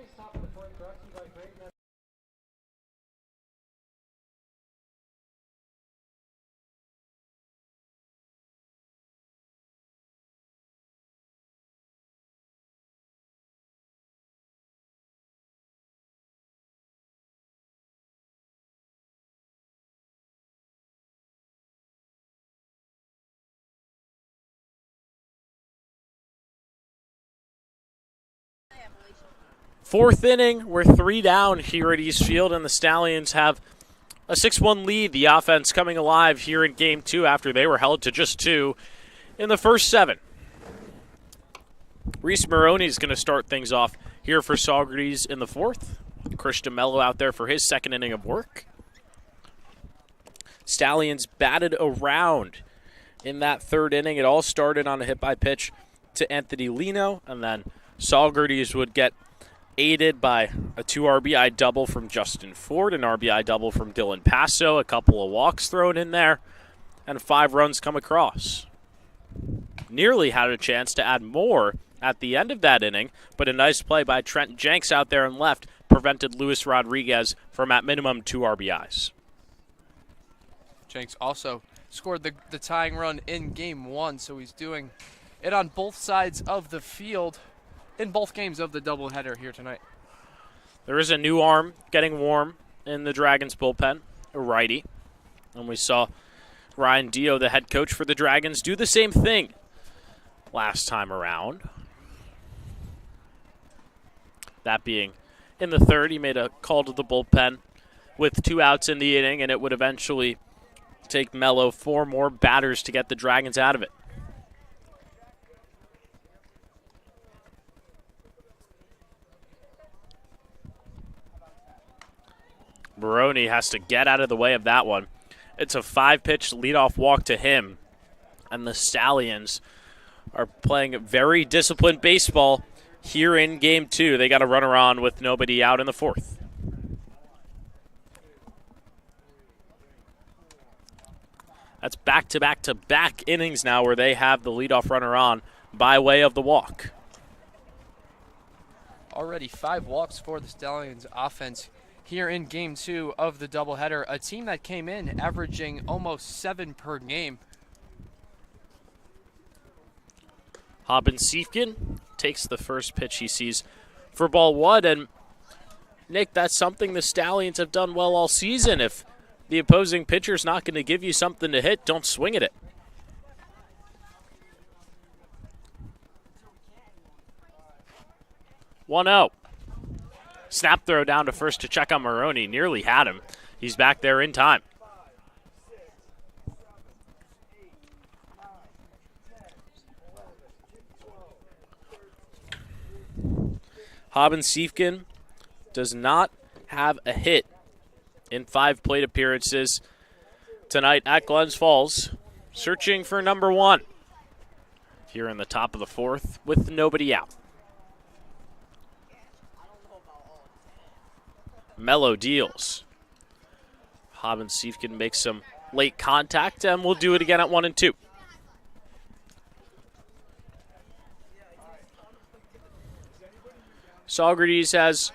Fourth inning, we're 3 down here at East Field, and the Stallions have a 6-1 lead. The offense coming alive here in Game 2 after they were held to just 2 in the first 7. Reese Maroney is going to start things off here for Saugerties in the 4th. Christian Mello out there for his 2nd inning of work. Stallions batted around in that 3rd inning. It all started on a hit-by-pitch to Anthony Lino, and then Saugerties would get aided by a 2 RBI double from Justin Ford, an RBI double from Dylan Passo, a couple of walks thrown in there, and 5 runs come across. Nearly had a chance to add more at the end of that inning, but a nice play by Trent Jenks out there and left prevented Luis Rodriguez from at minimum 2 RBIs. Jenks also scored the tying run in Game 1, so he's doing it on both sides of the field in both games of the doubleheader here tonight. There is a new arm getting warm in the Dragons bullpen, a righty. And we saw Ryan Dio, the head coach for the Dragons, do the same thing last time around. That being in the 3rd, he made a call to the bullpen with 2 outs in the inning, and it would eventually take Mello 4 more batters to get the Dragons out of it. Maroney has to get out of the way of that one. It's a 5-pitch leadoff walk to him, and the Stallions are playing very disciplined baseball here in Game 2. They got a runner on with nobody out in the 4th. That's back-to-back-to-back innings now where they have the leadoff runner on by way of the walk. Already 5 walks for the Stallions offense here in Game 2 of the doubleheader. A team that came in averaging almost 7 per game. Siefken takes the first pitch he sees for ball 1. And, Nick, that's something the Stallions have done well all season. If the opposing pitcher's not going to give you something to hit, don't swing at it. One out. Snap throw down to first to check on Maroney. Nearly had him. He's back there in time. Siefken does not have a hit in 5 plate appearances tonight at Glens Falls. Searching for number 1 here in the top of the 4th with nobody out. Mello deals. Siefken makes some late contact, and we'll do it again at 1 and 2. Saugerties has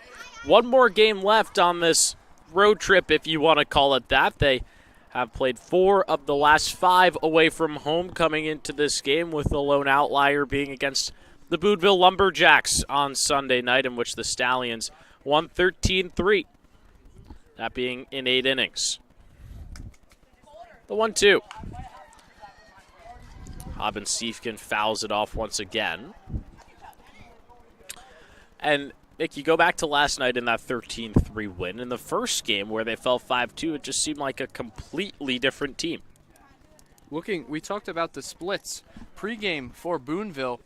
1 more game left on this road trip, if you want to call it that. They have played 4 of the last 5 away from home coming into this game, with the lone outlier being against the Boonville Lumberjacks on Sunday night, in which the Stallions won 13-3. That being in 8 innings. The 1-2. Siefken fouls it off once again. And, Nick, you go back to last night in that 13-3 win. In the first game where they fell 5-2, it just seemed like a completely different team. We talked about the splits pregame for Boonville.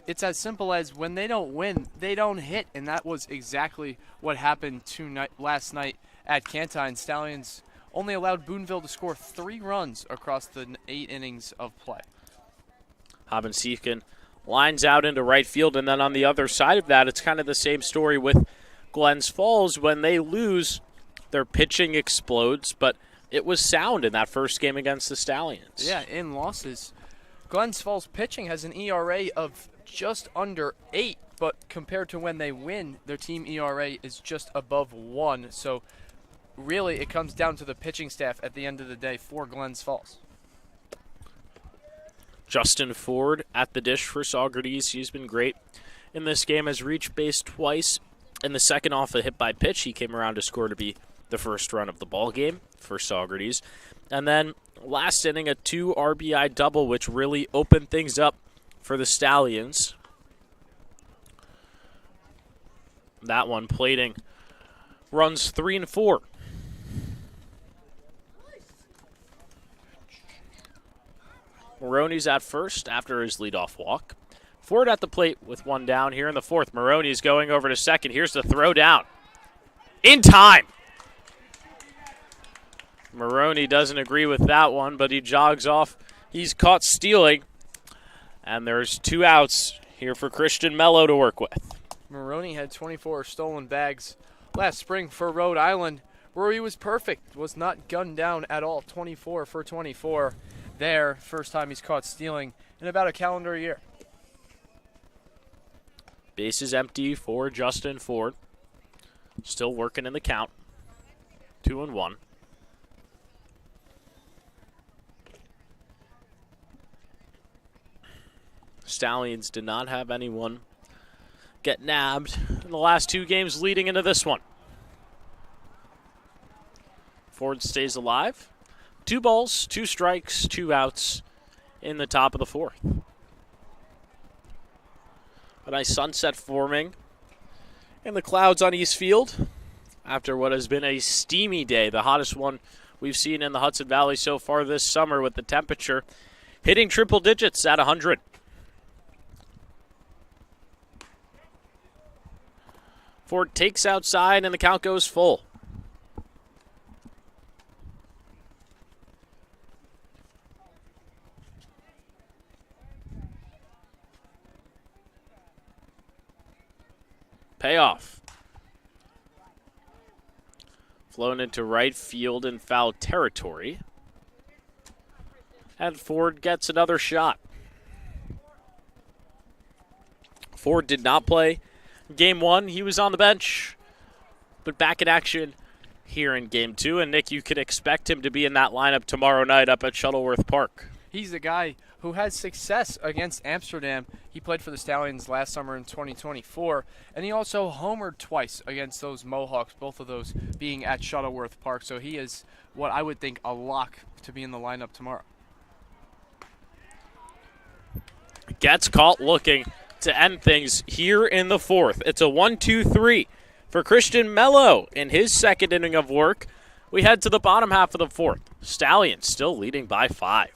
It's as simple as when they don't win, they don't hit, and that was exactly what happened last night at Cantine. Stallions only allowed Boonville to score 3 runs across the 8 innings of play. Siefken lines out into right field, and then on the other side of that, it's kind of the same story with Glens Falls. When they lose, their pitching explodes, but it was sound in that first game against the Stallions. Yeah, in losses, Glens Falls pitching has an ERA of just under 8, but compared to when they win, their team ERA is just above 1. So really, it comes down to the pitching staff at the end of the day for Glens Falls. Justin Ford at the dish for Saugerties. He's been great in this game, has reached base twice. In the second off a hit by pitch, he came around to score to be the first run of the ball game for Saugerties. And then last inning, a 2 RBI double, which really opened things up for the Stallions. That one plating runs 3 and 4. Maroney's at first after his leadoff walk. Ford at the plate with 1 down here in the 4th. Maroney's going over to second. Here's the throw down. In time. Maroney doesn't agree with that one, but he jogs off. He's caught stealing. And there's 2 outs here for Christian Mello to work with. Maroney had 24 stolen bags last spring for Rhode Island, where he was perfect, was not gunned down at all. 24 for 24 there. First time he's caught stealing in about a calendar year. Base is empty for Justin Ford. Still working in the count. 2 and 1. Stallions did not have anyone get nabbed in the last 2 games leading into this one. Ford stays alive. 2 balls, 2 strikes, 2 outs in the top of the 4th. A nice sunset forming in the clouds on East Field. after what has been a steamy day, the hottest one we've seen in the Hudson Valley so far this summer, with the temperature hitting triple digits at 100. Ford takes outside, and the count goes full. Payoff. Flown into right field in foul territory. And Ford gets another shot. Ford did not play Game 1. He was on the bench, but back in action here in Game 2. And, Nick, you could expect him to be in that lineup tomorrow night up at Shuttleworth Park. He's the guy who had success against Amsterdam. He played for the Stallions last summer in 2024, and he also homered twice against those Mohawks, both of those being at Shuttleworth Park. So he is what I would think a lock to be in the lineup tomorrow. Gets caught looking to end things here in the fourth. It's a 1-2-3 for Christian Mello in his second inning of work. We head to the bottom half of the fourth. Stallions still leading by 5.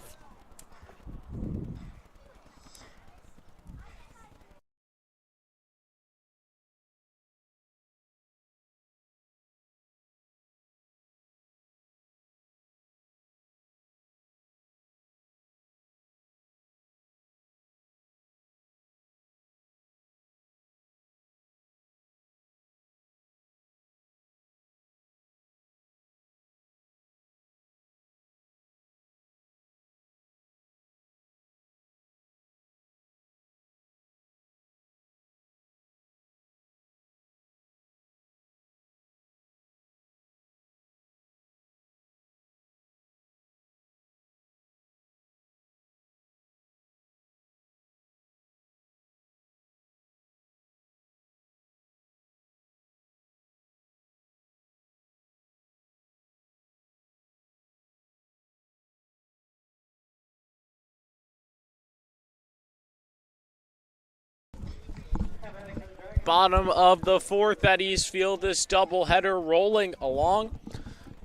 Bottom of the fourth at Eastfield, this doubleheader rolling along.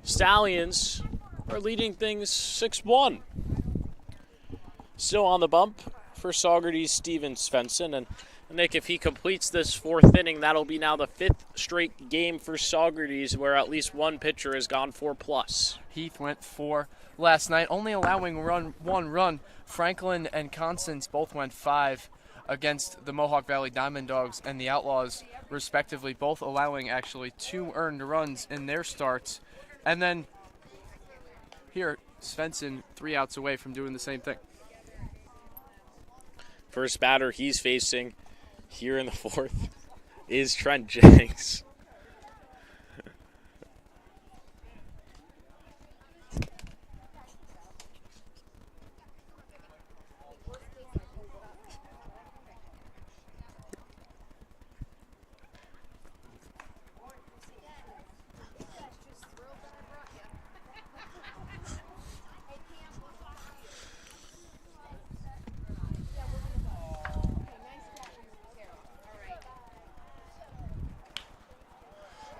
Stallions are leading things 6-1. Still on the bump for Saugerties Steven Svensson. And Nick, if he completes this fourth inning, that'll be now the 5th straight game for Saugerties where at least one pitcher has gone 4+. Heath went 4 last night, only allowing one run. Franklin and Constance both went 5 against the Mohawk Valley Diamond Dogs and the Outlaws, respectively, both allowing actually 2 earned runs in their starts. And then here, Svensson 3 outs away from doing the same thing. First batter he's facing here in the fourth is Trent Jenks.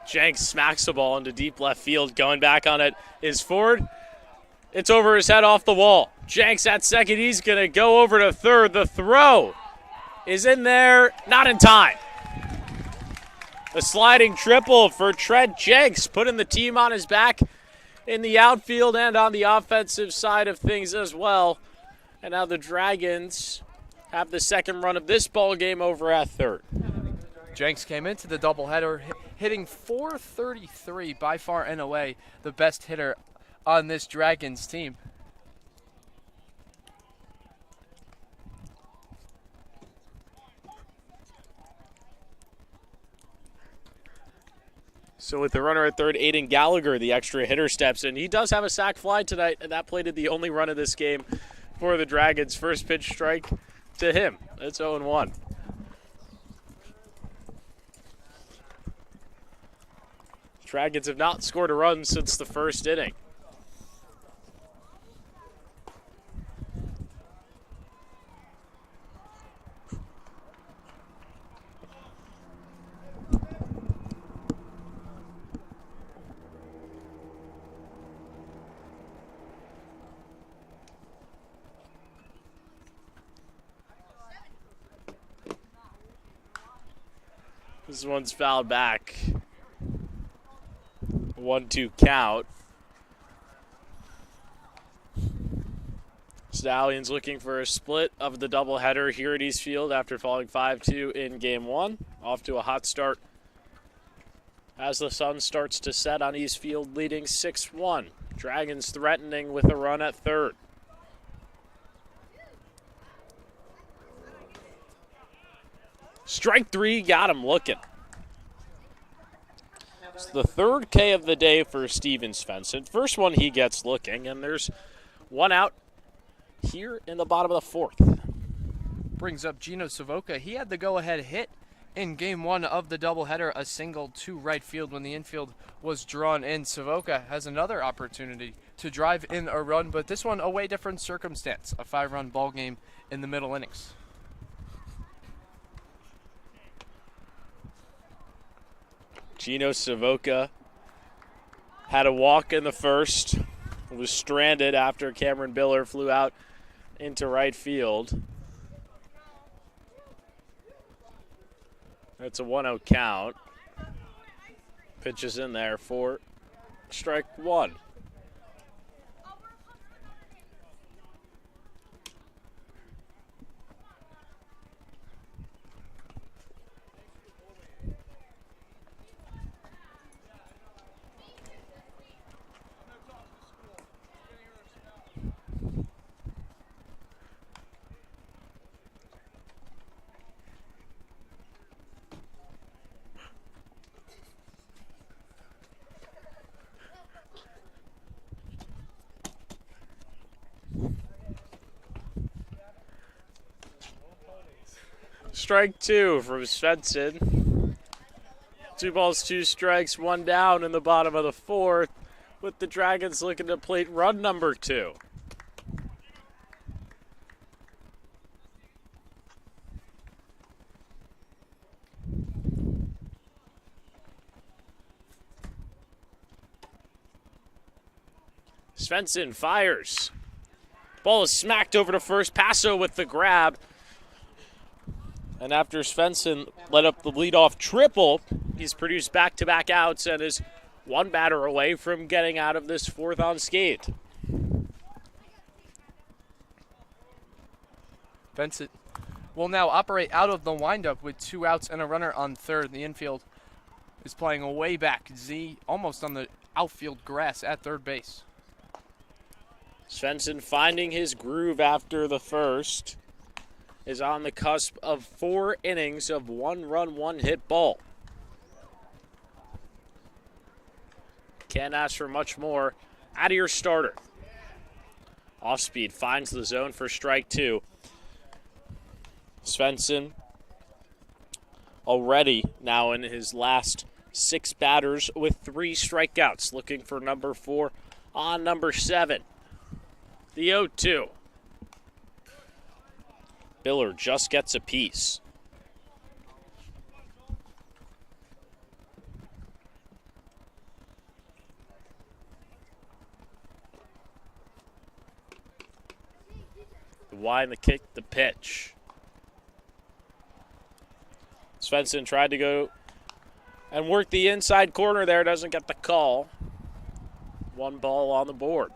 Jenks smacks the ball into deep left field. Going back on it is Ford. It's over his head off the wall. Jenks at second. He's going to go over to third. The throw is in there. Not in time. A sliding triple for Trent Jenks, putting the team on his back in the outfield and on the offensive side of things as well. And now the Dragons have the second run of this ball game over at third. Jenks came into the doubleheader hitting .433, by far and away the best hitter on this Dragons team. So with the runner at third, Aiden Gallagher, the extra hitter, steps in. He does have a sac fly tonight, and that plated the only run of this game for the Dragons. First pitch strike to him. It's 0-1. Dragons have not scored a run since the first inning. This one's fouled back. 1-2 count. Stallions looking for a split of the doubleheader here at East Field after falling 5-2 in Game 1. Off to a hot start as the sun starts to set on East Field, leading 6-1. Dragons threatening with a run at third. Strike three, got him looking. It's the third K of the day for Steven Svensson. First one he gets looking, and there's one out here in the bottom of the fourth. Brings up Gino Savoca. He had the go-ahead hit in Game 1 of the doubleheader, a single to right field when the infield was drawn in. Savoca has another opportunity to drive in a run, but this one a way different circumstance. A 5-run ball game in the middle innings. Gino Savoca had a walk in the first, was stranded after Cameron Biller flew out into right field. That's a 1-0 count. Pitches in there for strike one. Strike two from Svensson. 2 balls, 2 strikes, 1 down in the bottom of the fourth, with the Dragons looking to plate run number 2. Svensson fires. Ball is smacked over to first. Passo with the grab. And after Svensson let up the leadoff triple, he's produced back-to-back outs and is one batter away from getting out of this fourth unscathed. Vincent will now operate out of the windup with 2 outs and a runner on third. The infield is playing a way back. Z almost on the outfield grass at third base. Svensson finding his groove after the first is on the cusp of 4 innings of 1-run, 1-hit ball. Can't ask for much more out of your starter. Off speed finds the zone for strike 2. Svensson already now in his last 6 batters with 3 strikeouts, looking for number 4 on number 7. The 0-2. Biller just gets a piece. The wind, the kick, the pitch. Svensson tried to go and work the inside corner there, doesn't get the call. 1 ball on the board.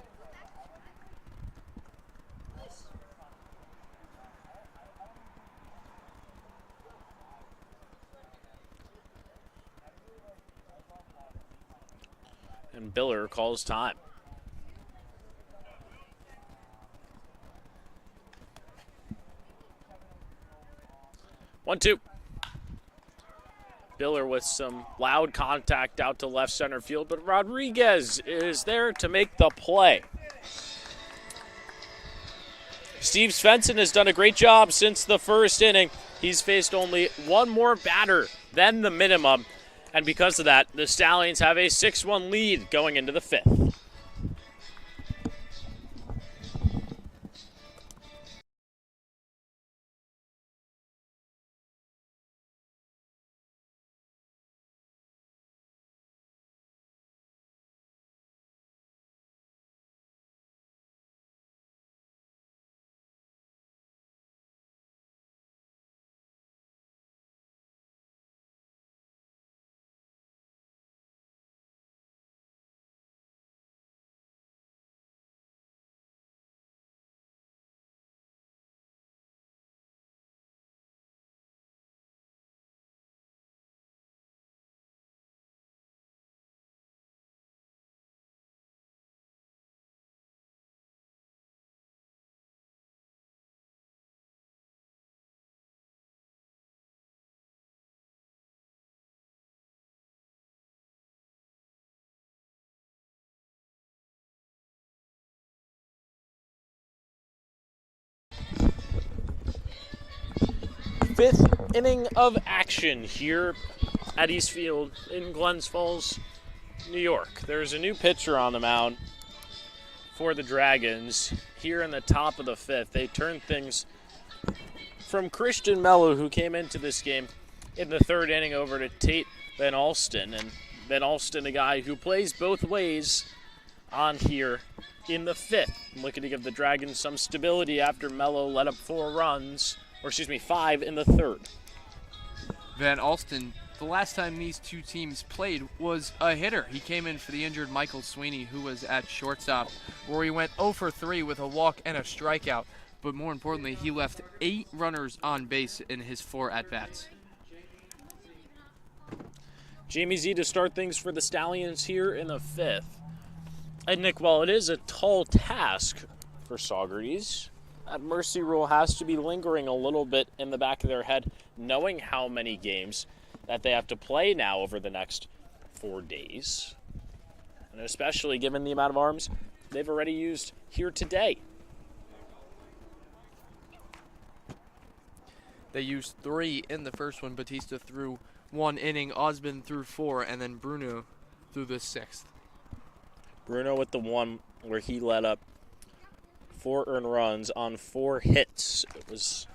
And Biller calls time. One, two. Biller with some loud contact out to left center field, but Rodriguez is there to make the play. Steve Svensson has done a great job since the first inning. He's faced only 1 more batter than the minimum. And because of that, the Stallions have a 6-1 lead going into the 5th. fifth inning of action here at Eastfield in Glens Falls, New York. There's a new pitcher on the mound for the Dragons here in the top of the fifth. They turned things from Christian Mello, who came into this game in the third inning, over to Tate Van Alsten. And Van Alsten, a guy who plays both ways on here in the fifth, looking to give the Dragons some stability after Mello let up 5 in the third. Van Alsten, the last time these two teams played was a hitter. He came in for the injured Michael Sweeney, who was at shortstop, where he went 0 for 3 with a walk and a strikeout. But more importantly, he left 8 runners on base in his 4 at-bats. Jamie Z to start things for the Stallions here in the fifth. And Nick, while it is a tall task for Saugerties, that mercy rule has to be lingering a little bit in the back of their head, knowing how many games that they have to play now over the next 4 days. And especially given the amount of arms they've already used here today. They used 3 in the first one. Batista threw 1 inning, Osmond threw 4, and then Bruno threw the 6th. Bruno with the one where he let up 4 earned runs on 4 hits. It was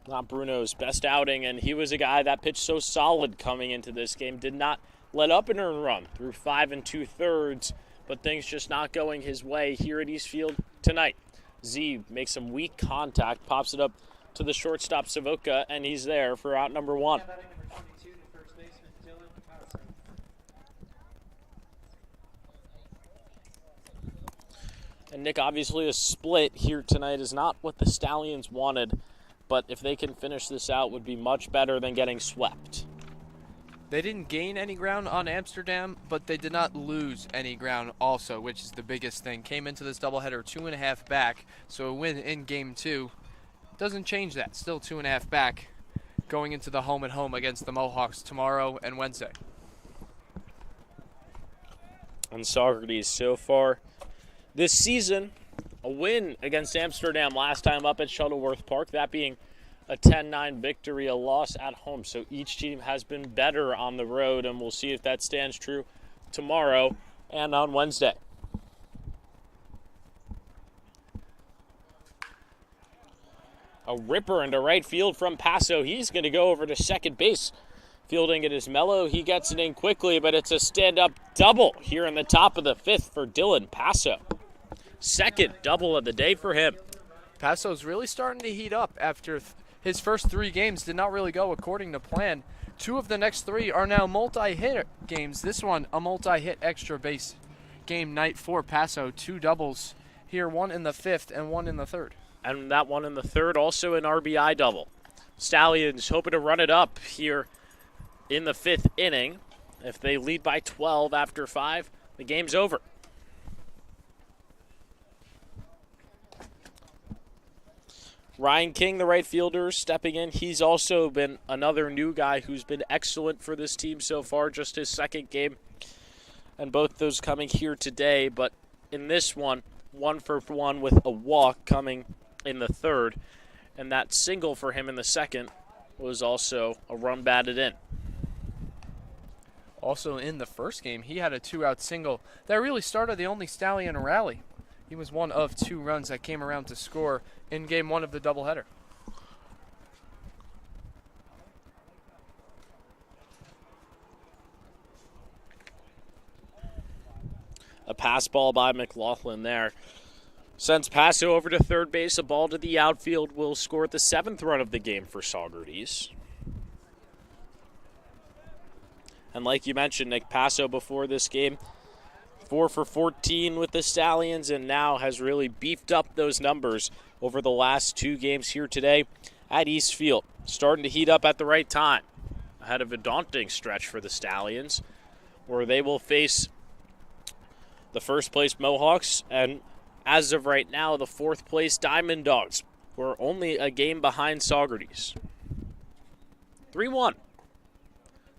not Bruno's best outing, and he was a guy that pitched so solid coming into this game. Did not let up an earned run through 5 2/3, but things just not going his way here at Eastfield tonight. Z makes some weak contact, pops it up to the shortstop Savoca, and he's there for out number 1. And Nick, obviously a split here tonight is not what the Stallions wanted, but if they can finish this out, would be much better than getting swept. They didn't gain any ground on Amsterdam, but they did not lose any ground also, which is the biggest thing. Came into this doubleheader 2.5 back, so a win in Game 2 doesn't change that. Still 2.5 back going into the home-and-home against the Mohawks tomorrow and Wednesday. And Saugerties so far this season, a win against Amsterdam last time up at Shuttleworth Park, that being a 10-9 victory, a loss at home. So each team has been better on the road, and we'll see if that stands true tomorrow and on Wednesday. A ripper into right field from Paso. He's going to go over to second base. Fielding it is Mello. He gets it in quickly, but it's a stand-up double here in the top of the fifth for Dylan Paso. Second double of the day for him. Paso's really starting to heat up after his first 3 games did not really go according to plan. 2 of the next 3 are now multi-hit games. This one, a multi-hit extra base game night for Paso. 2 doubles here, 1 in the 5th and 1 in the 3rd. And that one in the 3rd, also an RBI double. Stallions hoping to run it up here in the 5th inning. If they lead by 12 after 5, the game's over. Ryan King, the right fielder, stepping in. He's also been another new guy who's been excellent for this team so far, just his 2nd game. And both those coming here today. But in this one, 1 for 1 with a walk coming in the 3rd. And that single for him in the 2nd was also a run batted in. Also in the first game, he had a 2-out single that really started the only Stallion rally. He was one of 2 runs that came around to score in Game 1 of the doubleheader. A pass ball by McLaughlin there. Sends Paso over to third base. A ball to the outfield will score the 7th run of the game for Saugerties. And like you mentioned, Nick, Paso before this game, 4 for 14 with the Stallions, and now has really beefed up those numbers over the last 2 games here today at Eastfield. Starting to heat up at the right time. Ahead of a daunting stretch for the Stallions, where they will face the first place Mohawks, and as of right now, the 4th place Diamond Dogs, who are only a game behind Saugerties. 3-1.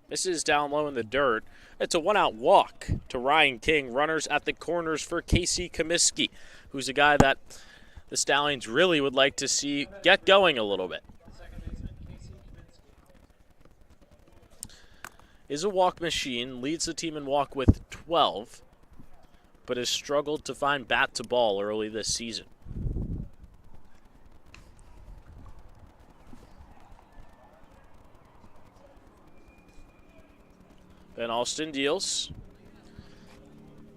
This is down low in the dirt. It's a 1-out walk to Ryan King. Runners at the corners for Casey Comiskey, who's a guy that the Stallions really would like to see get going a little bit. is a walk machine, leads the team in walk with 12, but has struggled to find bat to ball early this season. Van Alsten deals.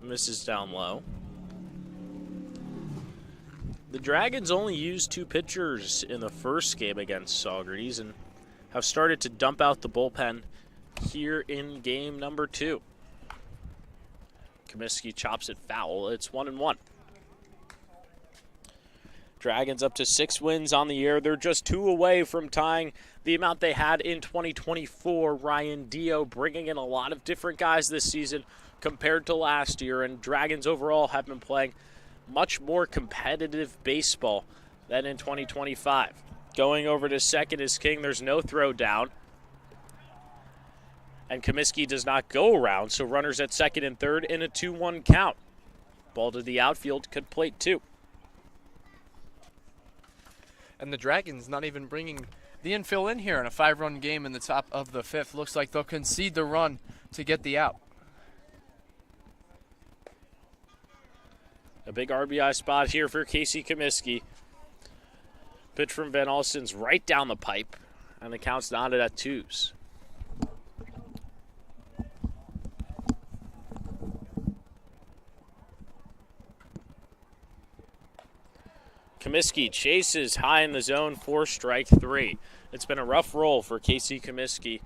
Misses down low. The Dragons only used 2 pitchers in the first game against Saugerties and have started to dump out the bullpen here in game number 2. Comiskey chops it foul. It's 1-1. Dragons up to 6 wins on the year. They're just 2 away from tying the amount they had in 2024. Ryan Dio bringing in a lot of different guys this season compared to last year, and Dragons overall have been playing much more competitive baseball than in 2025. Going over to second is King. There's no throw down. And Comiskey does not go around, so runners at second and third in a 2-1 count. Ball to the outfield, could plate 2. And the Dragons not even bringing the infill in here in a 5-run game in the top of the 5th. Looks like they'll concede the run to get the out. A big RBI spot here for Casey Comiskey. Pitch from Van Alsten's right down the pipe, and the count's knotted at 2s. Comiskey chases high in the zone for strike 3. It's been a rough roll for Casey Comiskey.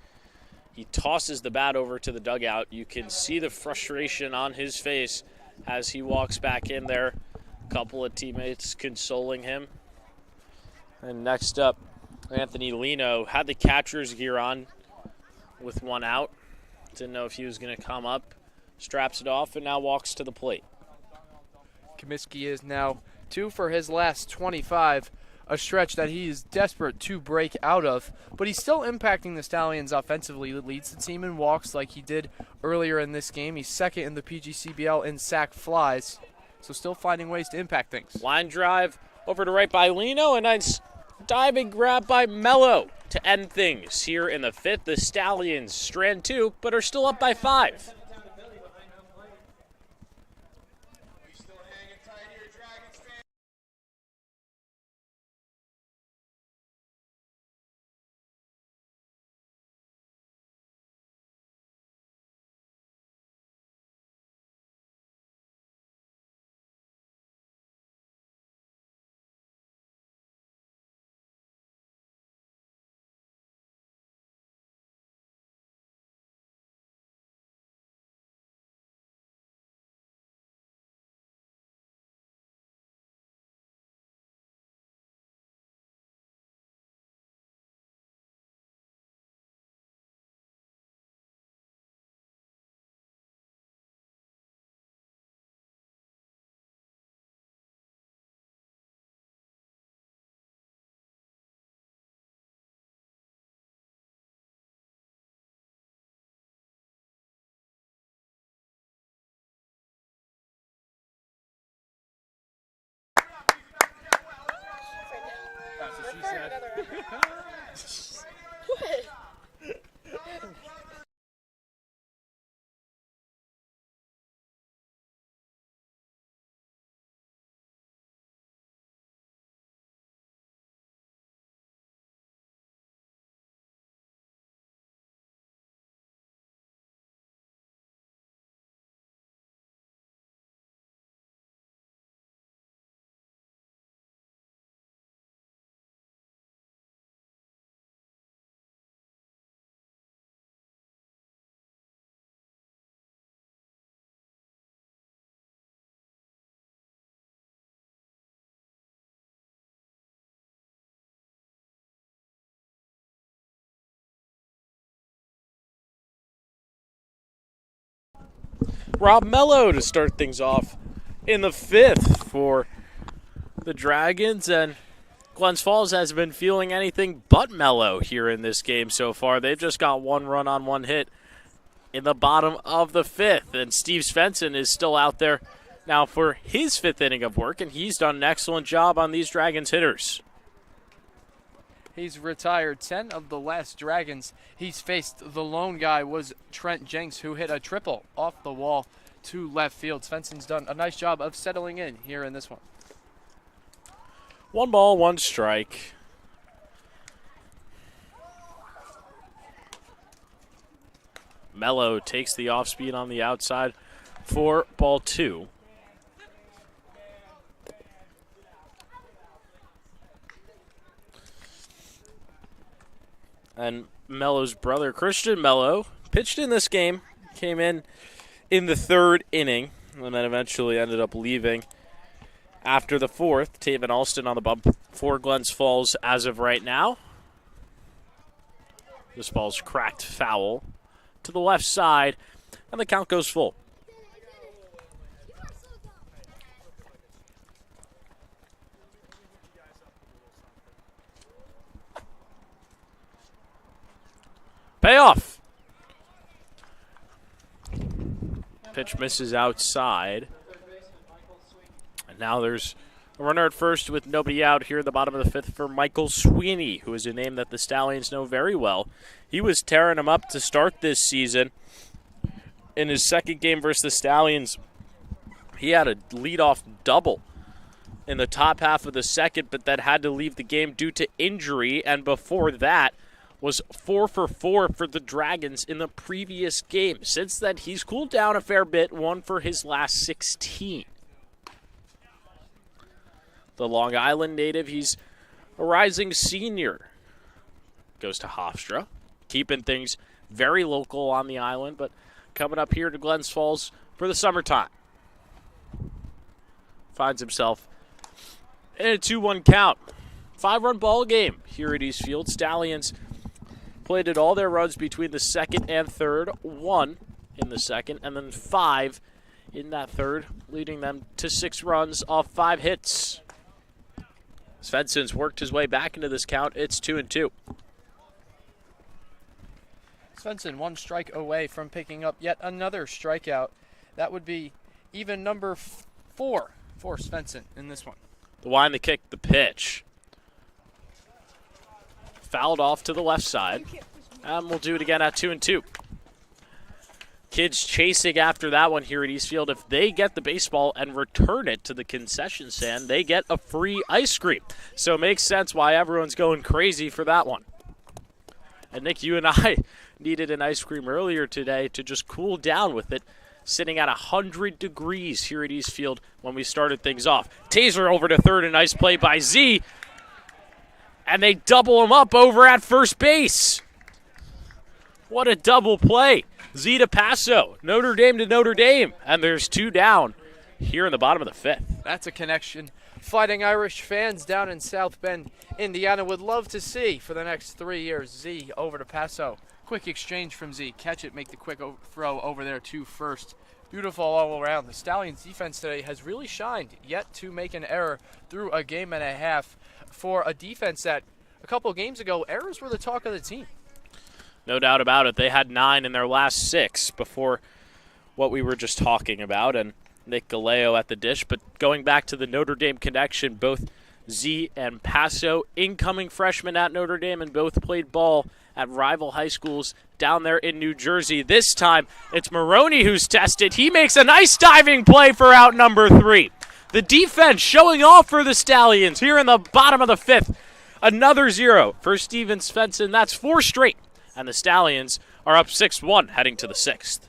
He tosses the bat over to the dugout. You can see the frustration on his face as he walks back in there. A couple of teammates consoling him. And next up, Anthony Lino had the catcher's gear on with 1 out. Didn't know if he was going to come up. Straps it off and now walks to the plate. Comiskey is now 2 for his last 25, a stretch that he is desperate to break out of, but he's still impacting the Stallions offensively. He leads the team in walks like he did earlier in this game. He's second in the PGCBL in sack flies, so still finding ways to impact things. Line drive over to right by Lino, and nice diving grab by Mello to end things here in the 5th. The Stallions strand 2, but are still up by 5. That's what she said. What? Rob Mello to start things off in the 5th for the Dragons, and Glens Falls has been feeling anything but mellow here in this game so far. They've just got 1 run on 1 hit in the bottom of the 5th, and Steve Svensson is still out there now for his 5th inning of work, and he's done an excellent job on these Dragons hitters. He's retired 10 of the last Dragons he's faced. The lone guy was Trent Jenks, who hit a triple off the wall to left field. Svensson's done a nice job of settling in here in this one. 1 ball, 1 strike. Mello takes the off speed on the outside for ball 2. And Mello's brother, Christian Mello, pitched in this game, came in the 3rd inning, and then eventually ended up leaving after the 4th. Taven Alston on the bump for Glens Falls as of right now. This ball's cracked foul to the left side, and the count goes full. Payoff. Pitch misses outside. And now there's a runner at first with nobody out here at the bottom of the 5th for Michael Sweeney, who is a name that the Stallions know very well. He was tearing them up to start this season. In his 2nd game versus the Stallions, he had a leadoff double in the top half of the 2nd, but that had to leave the game due to injury. And before that, was 4 for 4 for the Dragons in the previous game. Since then, he's cooled down a fair bit, 1 for his last 16. The Long Island native, he's a rising senior. Goes to Hofstra, keeping things very local on the island, but coming up here to Glens Falls for the summertime. Finds himself in a 2-1 count. 5-run ball game here at East Field. Stallions played it all their runs between the 2nd and 3rd, 1 in the 2nd, and then 5 in that 3rd, leading them to 6 runs off 5 hits. Svensson's worked his way back into this count. It's 2-2. Svensson 1 strike away from picking up yet another strikeout. That would be even number 4 for Svensson in this one. The wind, the kick, the pitch. Fouled off to the left side. And we'll do it again at 2-2. Kids chasing after that one here at Eastfield. If they get the baseball and return it to the concession stand, they get a free ice cream. So it makes sense why everyone's going crazy for that one. And Nick, you and I needed an ice cream earlier today to just cool down with it, sitting at 100 degrees here at Eastfield when we started things off. Taser over to 3rd, a nice play by Z. And they double him up over at first base. What a double play. Z to Paso, Notre Dame to Notre Dame. And there's 2 down here in the bottom of the 5th. That's a connection Fighting Irish fans down in South Bend, Indiana would love to see for the next 3 years. Z over to Paso. Quick exchange from Z. Catch it, make the quick throw over there to first. Beautiful all around. The Stallions defense today has really shined, yet to make an error through a game and a half for a defense that a couple of games ago, errors were the talk of the team. No doubt about it. They had 9 in their last 6 before what we were just talking about, and Nick Galeo at the dish. But going back to the Notre Dame connection, both Z and Paso, incoming freshmen at Notre Dame, and both played ball at rival high schools down there in New Jersey. This time, it's Maroney who's tested. He makes a nice diving play for out number 3. The defense showing off for the Stallions here in the bottom of the 5th. Another 0 for Steven Svensson. That's 4 straight. And the Stallions are up 6-1 heading to the 6th.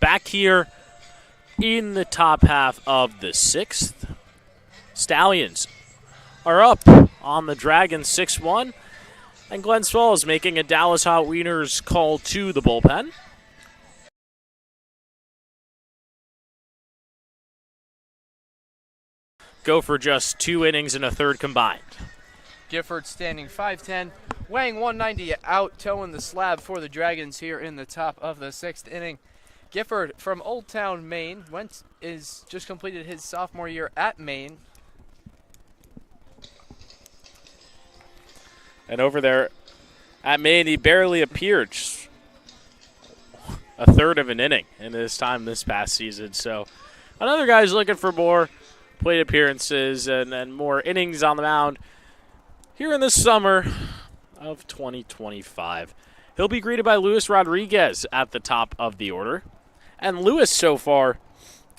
Back here in the top half of the 6th, Stallions are up on the Dragons 6-1, and Glens Falls making a Dallas Hot Wieners call to the bullpen. Go for just 2 innings and a third combined. Gifford standing 5'10", weighing 190, out towing the slab for the Dragons here in the top of the 6th inning. Gifford from Old Town, Maine, just completed his sophomore year at Maine. And over there at Maine, he barely appeared, just a third of an inning in his time this past season. So another guy's looking for more plate appearances and more innings on the mound here in the summer of 2025. He'll be greeted by Luis Rodriguez at the top of the order. And Luis so far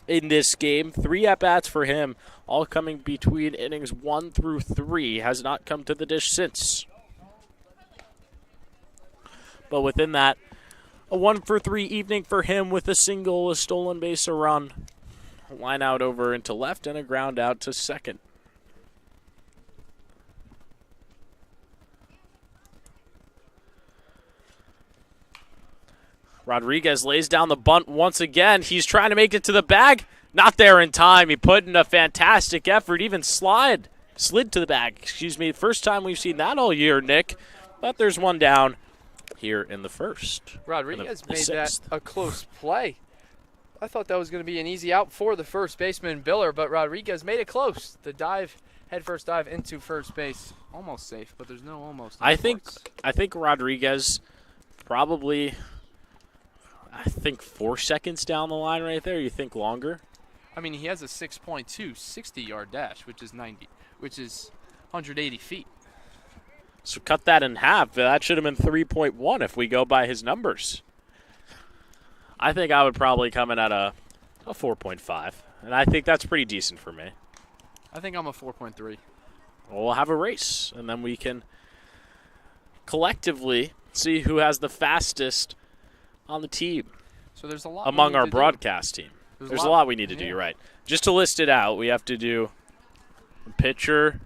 in this game, 3 at-bats for him, all coming between innings 1 through 3, has not come to the dish since. But within that, a 1-for-3 evening for him with a single, a stolen base, a run, a line out over into left, and a ground out to second. Rodriguez lays down the bunt once again. He's trying to make it to the bag. Not there in time. He put in a fantastic effort, even slid to the bag. First time we've seen that all year, Nick. But there's one down here in the first. Rodriguez made that a close play. I thought that was going to be an easy out for the first baseman, Biller, but Rodriguez made it close. The head-first dive into first base. Almost safe, but there's no almost. I think Rodriguez probably, 4 seconds down the line right there. You think longer? I mean, he has a 6.2 60-yard dash, which is 180 feet. So cut that in half. That should have been 3.1 if we go by his numbers. I think I would probably come in at a 4.5, and I think that's pretty decent for me. I think I'm a 4.3. We'll have a race, and then we can collectively see who has the fastest on the team. So there's a lot among our broadcast team. There's a lot we need to do, you're right. Just to list it out, we have to do a pitcher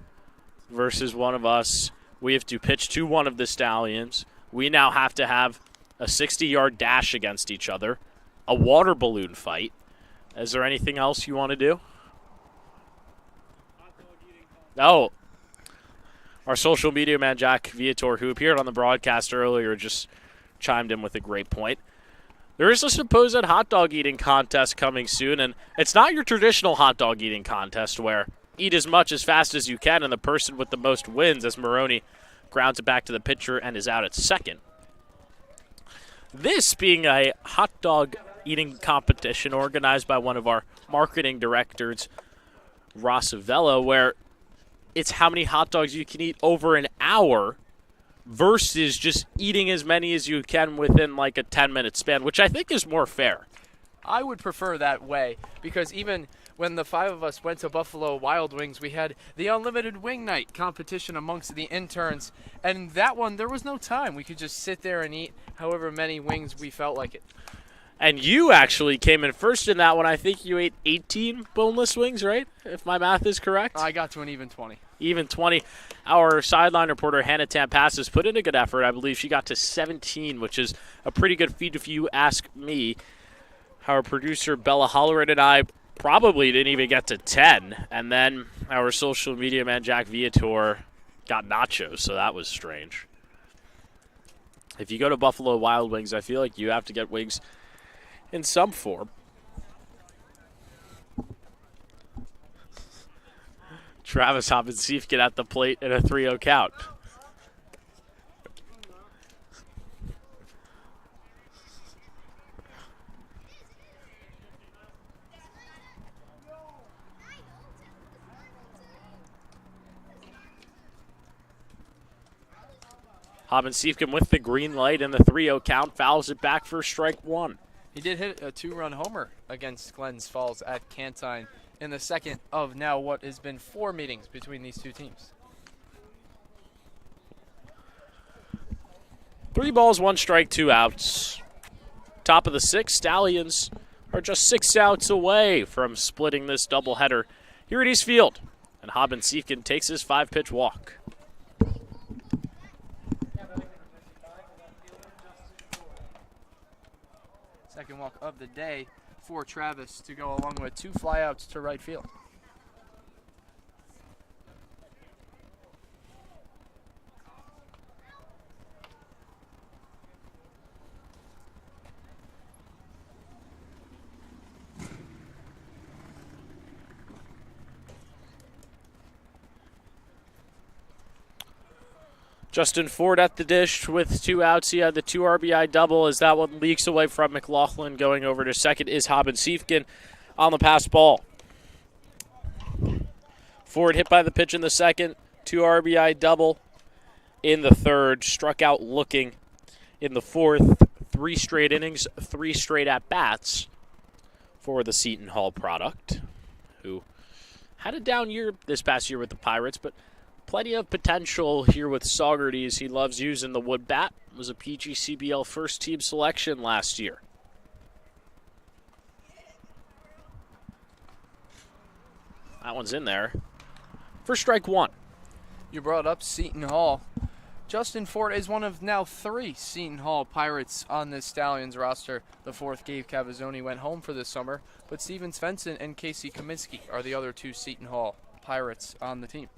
versus one of us. We have to pitch to one of the Stallions. We now have to have a 60-yard dash against each other, a water balloon fight. Is there anything else you want to do? Oh, our social media man, Jack Viator, who appeared on the broadcast earlier, just chimed in with a great point. There is a supposed hot dog eating contest coming soon, and it's not your traditional hot dog eating contest where eat as much as fast as you can and the person with the most wins, as Maroney grounds it back to the pitcher and is out at second. This being a hot dog eating competition organized by one of our marketing directors, Ross Avella, where it's how many hot dogs you can eat over an hour versus just eating as many as you can within like a 10-minute span, which I think is more fair. I would prefer that way because even when the 5 of us went to Buffalo Wild Wings, we had the unlimited wing night competition amongst the interns, and that one, there was no time. We could just sit there and eat however many wings we felt like it. And you actually came in first in that one. I think you ate 18 boneless wings, right? If my math is correct. I got to an even 20. Even 20. Our sideline reporter, Hannah Tampasas, put in a good effort. I believe she got to 17, which is a pretty good feat if you ask me. Our producer, Bella Holleran, and I probably didn't even get to 10. And then our social media man, Jack Viator, got nachos, so that was strange. If you go to Buffalo Wild Wings, I feel like you have to get wings in some form. Travis Hoppensiefkin at the plate in a 3-0 count. Hoppensiefkin with the green light in the 3-0 count, fouls it back for strike one. He did hit a 2-run homer against Glens Falls at Cantine in the second of now what has been 4 meetings between these two teams. 3 balls, 1 strike, 2 outs. Top of the 6th, Stallions are just 6 outs away from splitting this doubleheader here at East Field. And Haben Siefken takes his 5-pitch walk. Second walk of the day for Travis to go along with 2 flyouts to right field. Justin Ford at the dish with 2 outs. He had the 2 RBI double as that one leaks away from McLaughlin. Going over to second is Haben Siefken on the pass ball. Ford hit by the pitch in the second. 2 RBI double in the third. Struck out looking in the fourth. 3 straight innings, 3 straight at-bats for the Seton Hall product, who had a down year this past year with the Pirates, but plenty of potential here with Saugerties. He loves using the wood bat. Was a PGCBL first-team selection last year. That one's in there for strike 1. You brought up Seton Hall. Justin Ford is one of now 3 Seton Hall Pirates on this Stallions roster. The 4th, Gabe Cavazzoni, went home for this summer, but Steven Svensson and Casey Kaminsky are the other 2 Seton Hall Pirates on the team.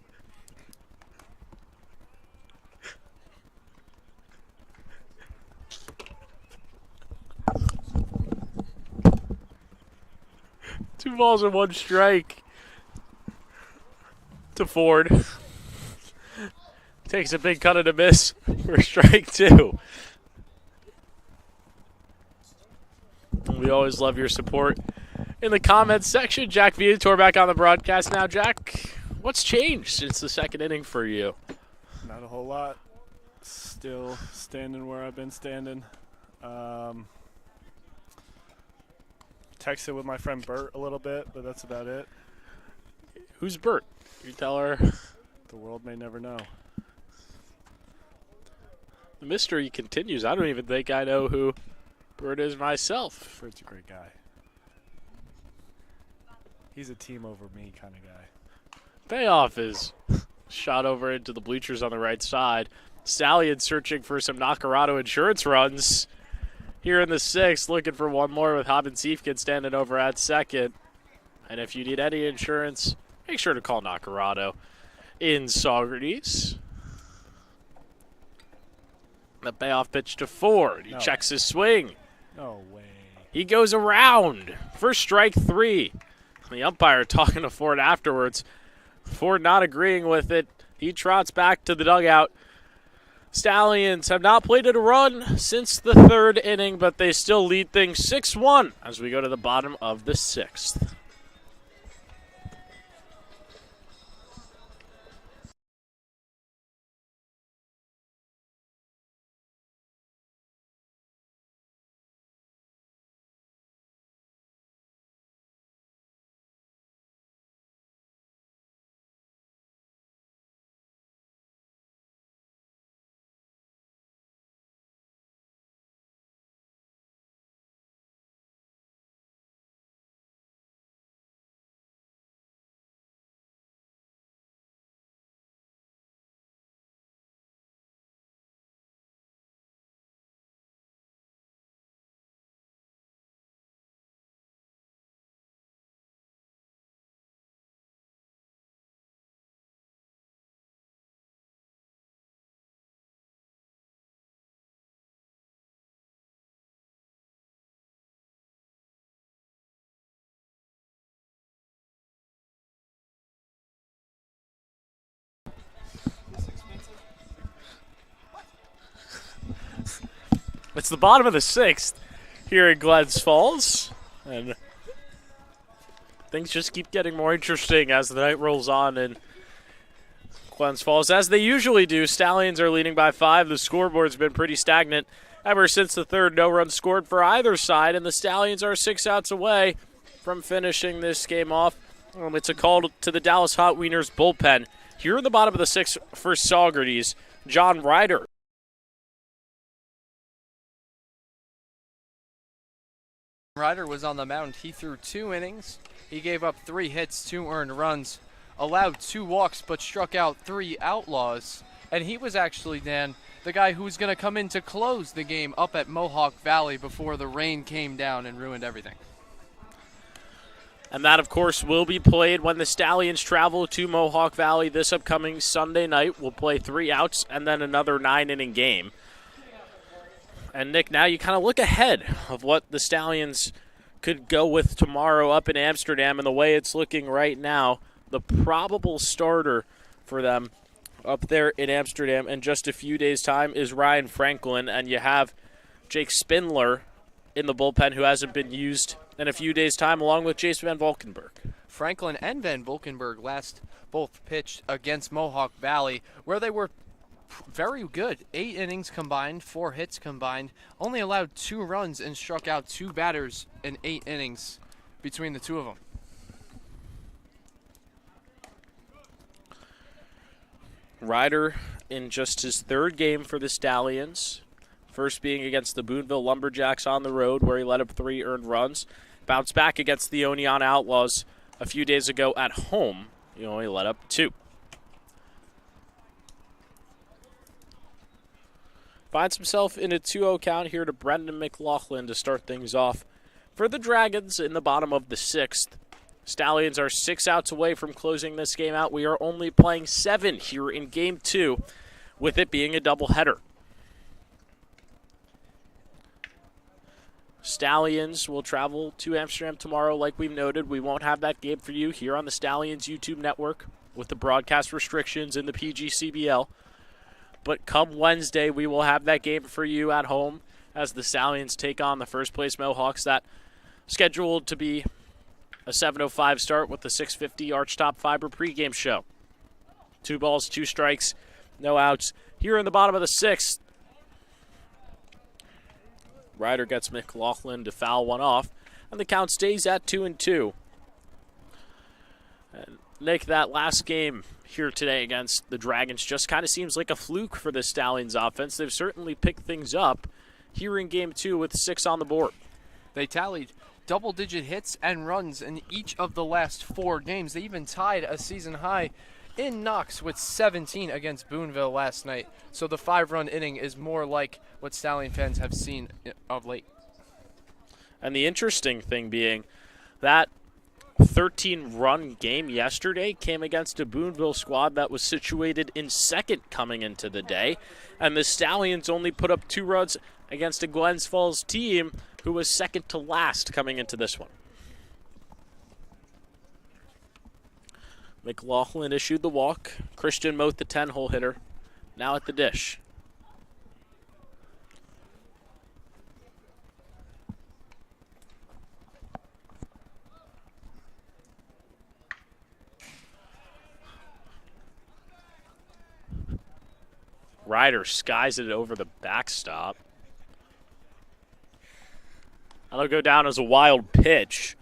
Two balls and 1 strike to Ford. Takes a big cut and a miss for strike 2. We always love your support in the comments section. Jack Viator back on the broadcast now. Jack, what's changed since the 2nd inning for you? Not a whole lot. Still standing where I've been standing. Texted with my friend Bert a little bit, but that's about it. Who's Bert? You tell her. The world may never know. The mystery continues. I don't even think I know who Bert is myself. Bert's a great guy. He's a team over me kind of guy. Payoff is shot over into the bleachers on the right side. Stallion searching for some Nacarado insurance runs here in the 6th, looking for one more with Haben Siefken standing over at second. And if you need any insurance, make sure to call Nacarado in Saugerties. The payoff pitch to Ford. He checks his swing. No way. He goes around for strike 3. The umpire talking to Ford afterwards. Ford not agreeing with it. He trots back to the dugout. Stallions have not played a run since the 3rd inning, but they still lead things 6-1 as we go to the bottom of the 6th. It's the bottom of the 6th here in Glens Falls, and things just keep getting more interesting as the night rolls on in Glens Falls. As they usually do, Stallions are leading by 5. The scoreboard's been pretty stagnant ever since the 3rd. No runs scored for either side, and the Stallions are 6 outs away from finishing this game off. It's a call to the Dallas Hot Wieners bullpen. Here in the bottom of the 6th for Saugerties, John Ryder. Ryder was on the mound. He threw 2 innings. He gave up 3 hits, 2 earned runs, allowed 2 walks, but struck out 3 outlaws. And he was actually, Dan, the guy who was going to come in to close the game up at Mohawk Valley before the rain came down and ruined everything. And that, of course, will be played when the Stallions travel to Mohawk Valley this upcoming Sunday night. We'll play 3 outs and then another 9-inning game. And, Nick, now you kind of look ahead of what the Stallions could go with tomorrow up in Amsterdam. And the way it's looking right now, the probable starter for them up there in Amsterdam in just a few days' time is Ryan Franklin. And you have Jake Spindler in the bullpen, who hasn't been used in a few days' time, along with Jason Van Valkenburg. Franklin and Van Valkenburg last both pitched against Mohawk Valley, where they were very good. 8 innings combined, 4 hits combined, only allowed 2 runs and struck out 2 batters in 8 innings between the 2 of them. Ryder in just his 3rd game for the Stallions. First being against the Boonville Lumberjacks on the road, where he let up 3 earned runs. Bounced back against the Oneonta Outlaws a few days ago at home. He only let up 2. Finds himself in a 2-0 count here to Brendan McLaughlin to start things off for the Dragons in the bottom of the 6th. Stallions are 6 outs away from closing this game out. We are only playing 7 here in Game 2, with it being a doubleheader. Stallions will travel to Amsterdam tomorrow, like we've noted. We won't have that game for you here on the Stallions YouTube network with the broadcast restrictions in the PGCBL. But come Wednesday, we will have that game for you at home as the Stallions take on the first-place Mohawks. That scheduled to be a 7:05 start with the 6:50 Archtop Fiber pregame show. 2 balls, 2 strikes, no outs. Here in the bottom of the 6th, Ryder gets McLaughlin to foul one off, and the count stays at 2-2. And Nick, that last game here today against the Dragons just kind of seems like a fluke for the Stallions offense. They've certainly picked things up here in Game 2 with 6 on the board. They tallied double-digit hits and runs in each of the last 4 games. They even tied a season high in Knox with 17 against Boonville last night. So the 5-run inning is more like what Stallion fans have seen of late. And the interesting thing being that 13-run game yesterday came against a Boonville squad that was situated in 2nd coming into the day. And the Stallions only put up 2 runs against a Glens Falls team who was 2nd to last coming into this one. McLaughlin issued the walk. Christian Mote, the 10-hole hitter, now at the dish. Ryder skies it over the backstop. That'll go down as a wild pitch.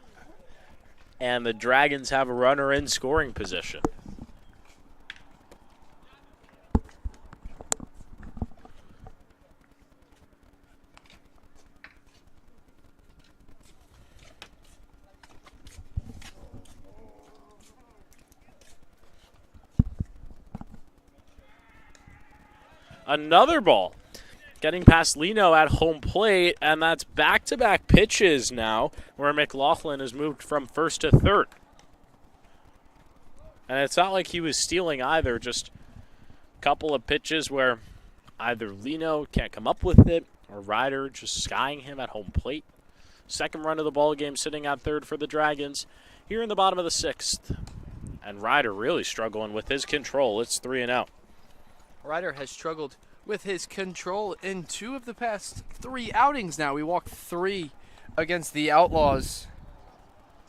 And the Dragons have a runner in scoring position. Another ball getting past Lino at home plate, and that's back-to-back pitches now where McLaughlin has moved from 1st to 3rd. And it's not like he was stealing either, just a couple of pitches where either Lino can't come up with it or Ryder just skying him at home plate. 2nd run of the ball game sitting at 3rd for the Dragons here in the bottom of the 6th. And Ryder really struggling with his control. It's 3-0. Ryder has struggled with his control in 2 of the past 3 outings now. He walked 3 against the Outlaws,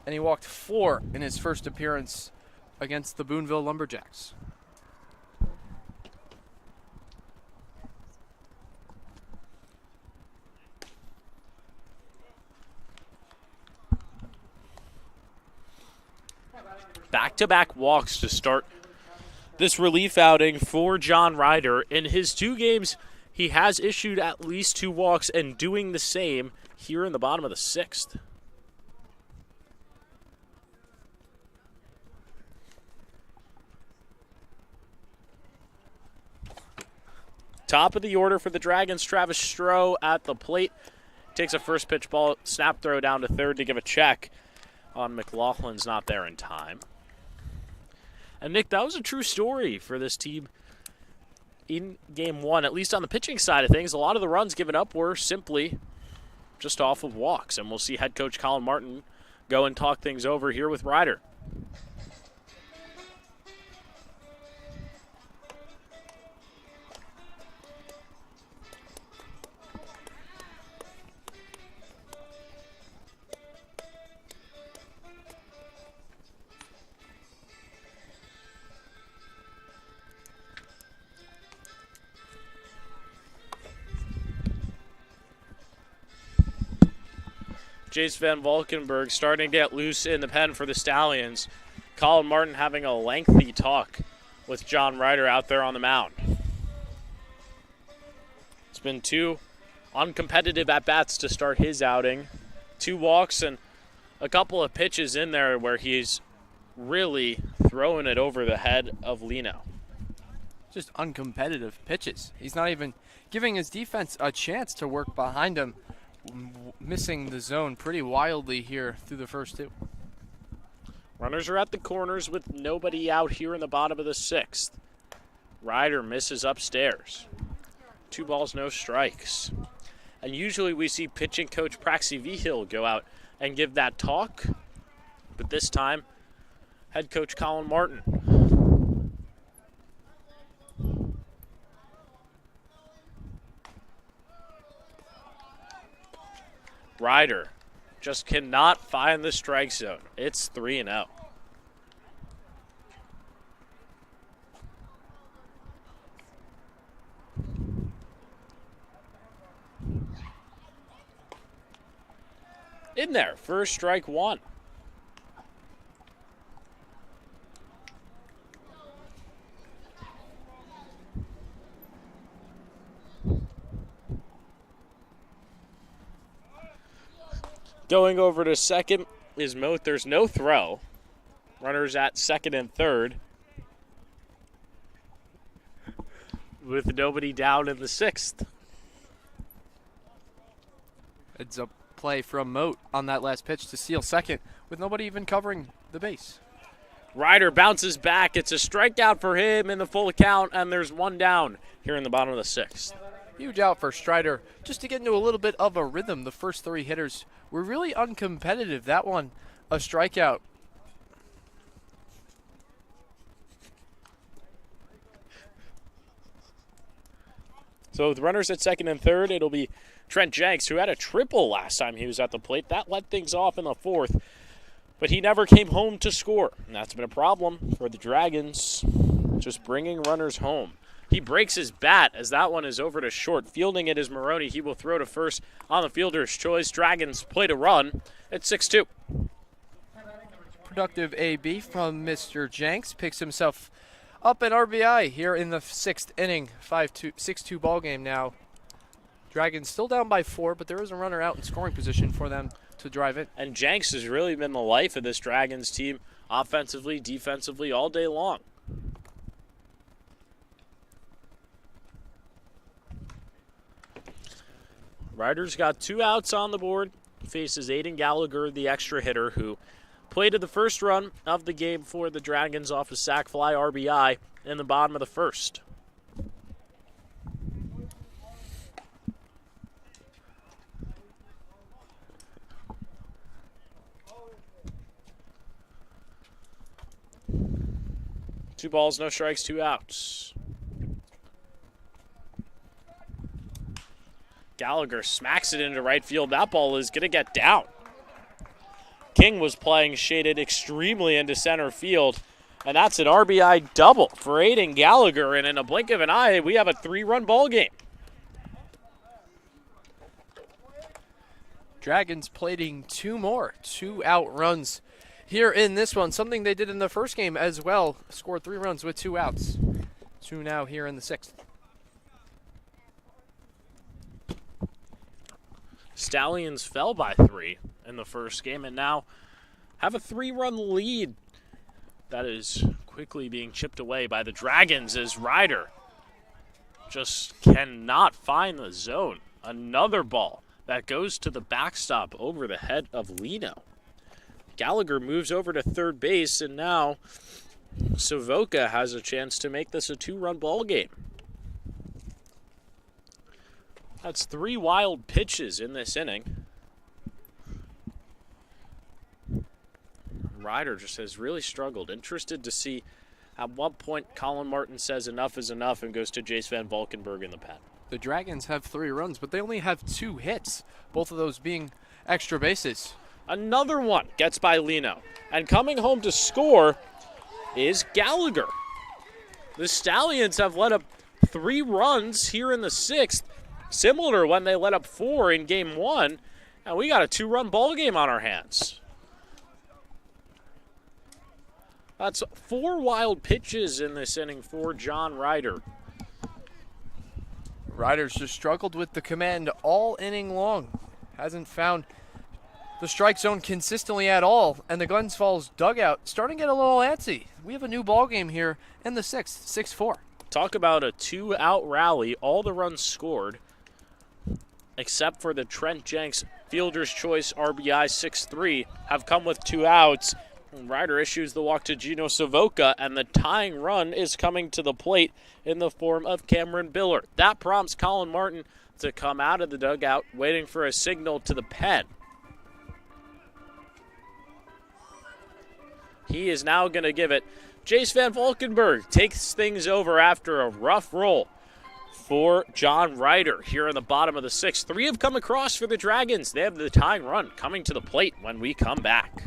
and he walked 4 in his first appearance against the Boonville Lumberjacks. Back-to-back walks to start this relief outing for John Ryder. In his 2 games, he has issued at least 2 walks and doing the same here in the bottom of the 6th. Top of the order for the Dragons, Travis Stroh at the plate. Takes a first pitch ball, snap throw down to third to give a check on McLaughlin's not there in time. And Nick, that was a true story for this team in game one, at least on the pitching side of things. A lot of the runs given up were simply just off of walks, and we'll see head coach Colin Martin go and talk things over here with Ryder. Jace Van Valkenburg starting to get loose in the pen for the Stallions. Colin Martin having a lengthy talk with John Ryder out there on the mound. It's been 2 uncompetitive at-bats to start his outing. 2 walks and a couple of pitches in there where he's really throwing it over the head of Lino. Just uncompetitive pitches. He's not even giving his defense a chance to work behind him. Missing the zone pretty wildly here through the first 2. Runners are at the corners with nobody out here in the bottom of the 6th. Ryder misses upstairs. 2 balls, no strikes. And usually we see pitching coach Praxi Vigil go out and give that talk. But this time, head coach Colin Martin. Ryder just cannot find the strike zone. It's 3-0. In there, first strike 1. Going over to second is Moat. There's no throw. Runners at second and third. With nobody down in the 6th. It's a play from Moat on that last pitch to steal second with nobody even covering the base. Ryder bounces back. It's a strikeout for him in the full count, and there's 1 down here in the bottom of the 6th. Huge out for Strider. Just to get into a little bit of a rhythm, the first 3 hitters were really uncompetitive. That one, a strikeout. So with runners at second and third, it'll be Trent Jenks, who had a triple last time he was at the plate. That let things off in the 4th, but he never came home to score. And that's been a problem for the Dragons, just bringing runners home. He breaks his bat as that one is over to short. Fielding it is Maroney. He will throw to first on the fielder's choice. Dragons play to run at 6-2. Productive AB from Mr. Jenks. Picks himself up an RBI here in the 6th inning. 6-2 ball game now. Dragons still down by 4, but there is a runner out in scoring position for them to drive it. And Jenks has really been the life of this Dragons team, offensively, defensively, all day long. Ryder's got 2 outs on the board. Faces Aiden Gallagher, the extra hitter, who plated the first run of the game for the Dragons off a sac fly RBI in the bottom of the 1st. Two balls, no strikes, 2 outs. Gallagher smacks it into right field. That ball is going to get down. King was playing shaded extremely into center field, and that's an RBI double for Aiden Gallagher, and in a blink of an eye, we have a 3-run ball game. Dragons plating 2 more 2-out runs here in this one, something they did in the first game as well. Scored 3 runs with 2 outs. 2 now here in the 6th. Stallions fell by 3 in the first game and now have a 3-run lead that is quickly being chipped away by the Dragons as Ryder just cannot find the zone. Another ball that goes to the backstop over the head of Lino. Gallagher moves over to third base, and now Savoca has a chance to make this a 2-run ball game. That's 3 wild pitches in this inning. Ryder just has really struggled. Interested to see at what point Colin Martin says enough is enough and goes to Jace Van Valkenburg in the pen. The Dragons have 3 runs, but they only have 2 hits, both of those being extra bases. Another one gets by Lino. And coming home to score is Gallagher. The Stallions have let up 3 runs here in the 6th, similar to when they let up 4 in game 1, and we got a 2-run ball game on our hands. That's 4 wild pitches in this inning for John Ryder. Ryder's just struggled with the command all inning long. Hasn't found the strike zone consistently at all, and the Glens Falls dugout starting to get a little antsy. We have a new ball game here in the 6th, 6-4. Talk about a 2-out rally. All the runs scored, except for the Trent Jenks Fielder's Choice RBI 6-3, have come with 2 outs. Ryder issues the walk to Gino Savoca, and the tying run is coming to the plate in the form of Cameron Biller. That prompts Colin Martin to come out of the dugout, waiting for a signal to the pen. He is now going to give it. Jace Van Valkenburg takes things over after a rough roll for John Ryder here in the bottom of the 6th. 3 have come across for the Dragons. They have the tying run coming to the plate when we come back.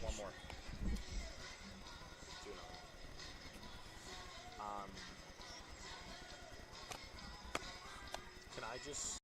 One more. Can I just...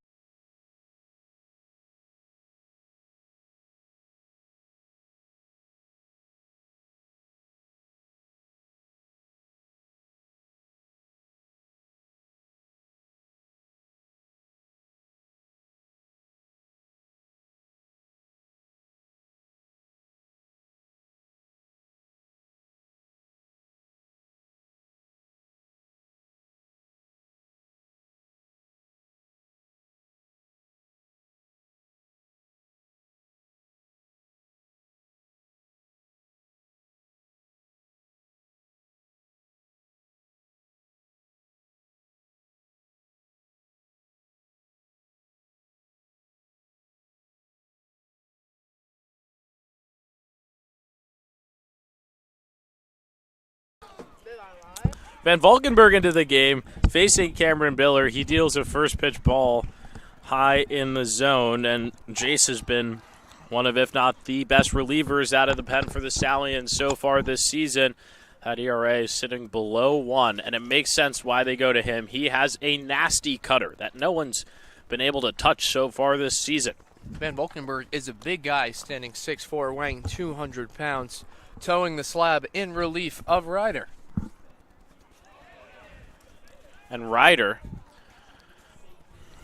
Van Valkenburg into the game, facing Cameron Biller. He deals a first pitch ball high in the zone, and Jace has been one of, if not the best relievers out of the pen for the Stallions so far this season. That ERA is sitting below 1, and it makes sense why they go to him. He has a nasty cutter that no one's been able to touch so far this season. Van Valkenburg is a big guy, standing 6'4", weighing 200 pounds, towing the slab in relief of Ryder. And Ryder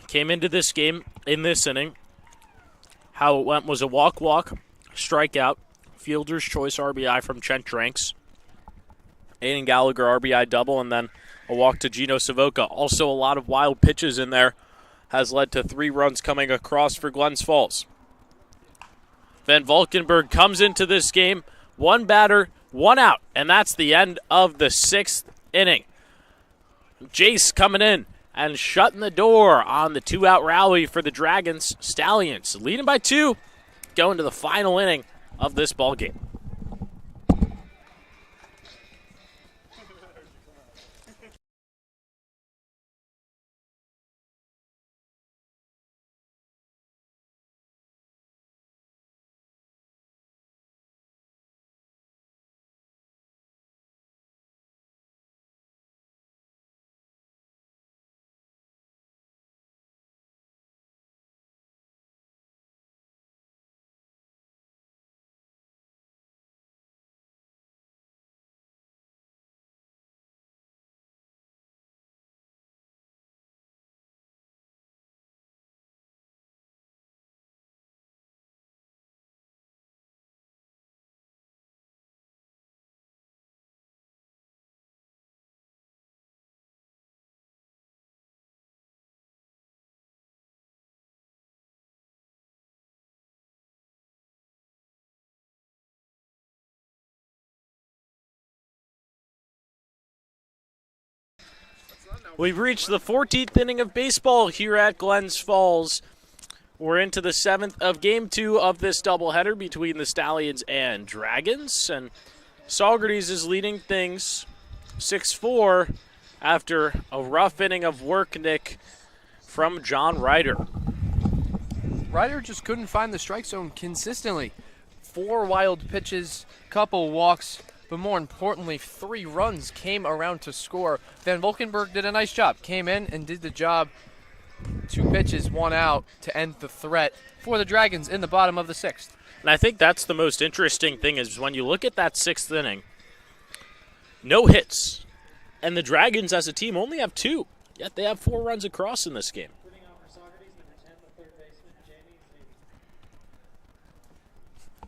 came into this game in this inning. How it went was a walk, strikeout, Fielder's Choice RBI from Trent Jenks, Aiden Gallagher RBI double, and then a walk to Gino Savoca. Also a lot of wild pitches in there has led to 3 runs coming across for Glens Falls. Van Valkenburg comes into this game, one batter, one out, and that's the end of the 6th inning. Jace coming in and shutting the door on the 2-out rally for the Dragons. Stallions leading by 2, going to the final inning of this ball game. We've reached the 14th inning of baseball here at Glens Falls. We're into the 7th of Game 2 of this doubleheader between the Stallions and Dragons. And Saugerties is leading things 6-4 after a rough inning of work, Nick, from John Ryder. Ryder just couldn't find the strike zone consistently. 4 wild pitches, couple walks, but more importantly, 3 runs came around to score. Van Valkenburg did a nice job. Came in and did the job. 2 pitches, 1 out to end the threat for the Dragons in the bottom of the 6th. And I think that's the most interesting thing is when you look at that 6th inning, no hits. And the Dragons as a team only have 2, yet they have 4 runs across in this game.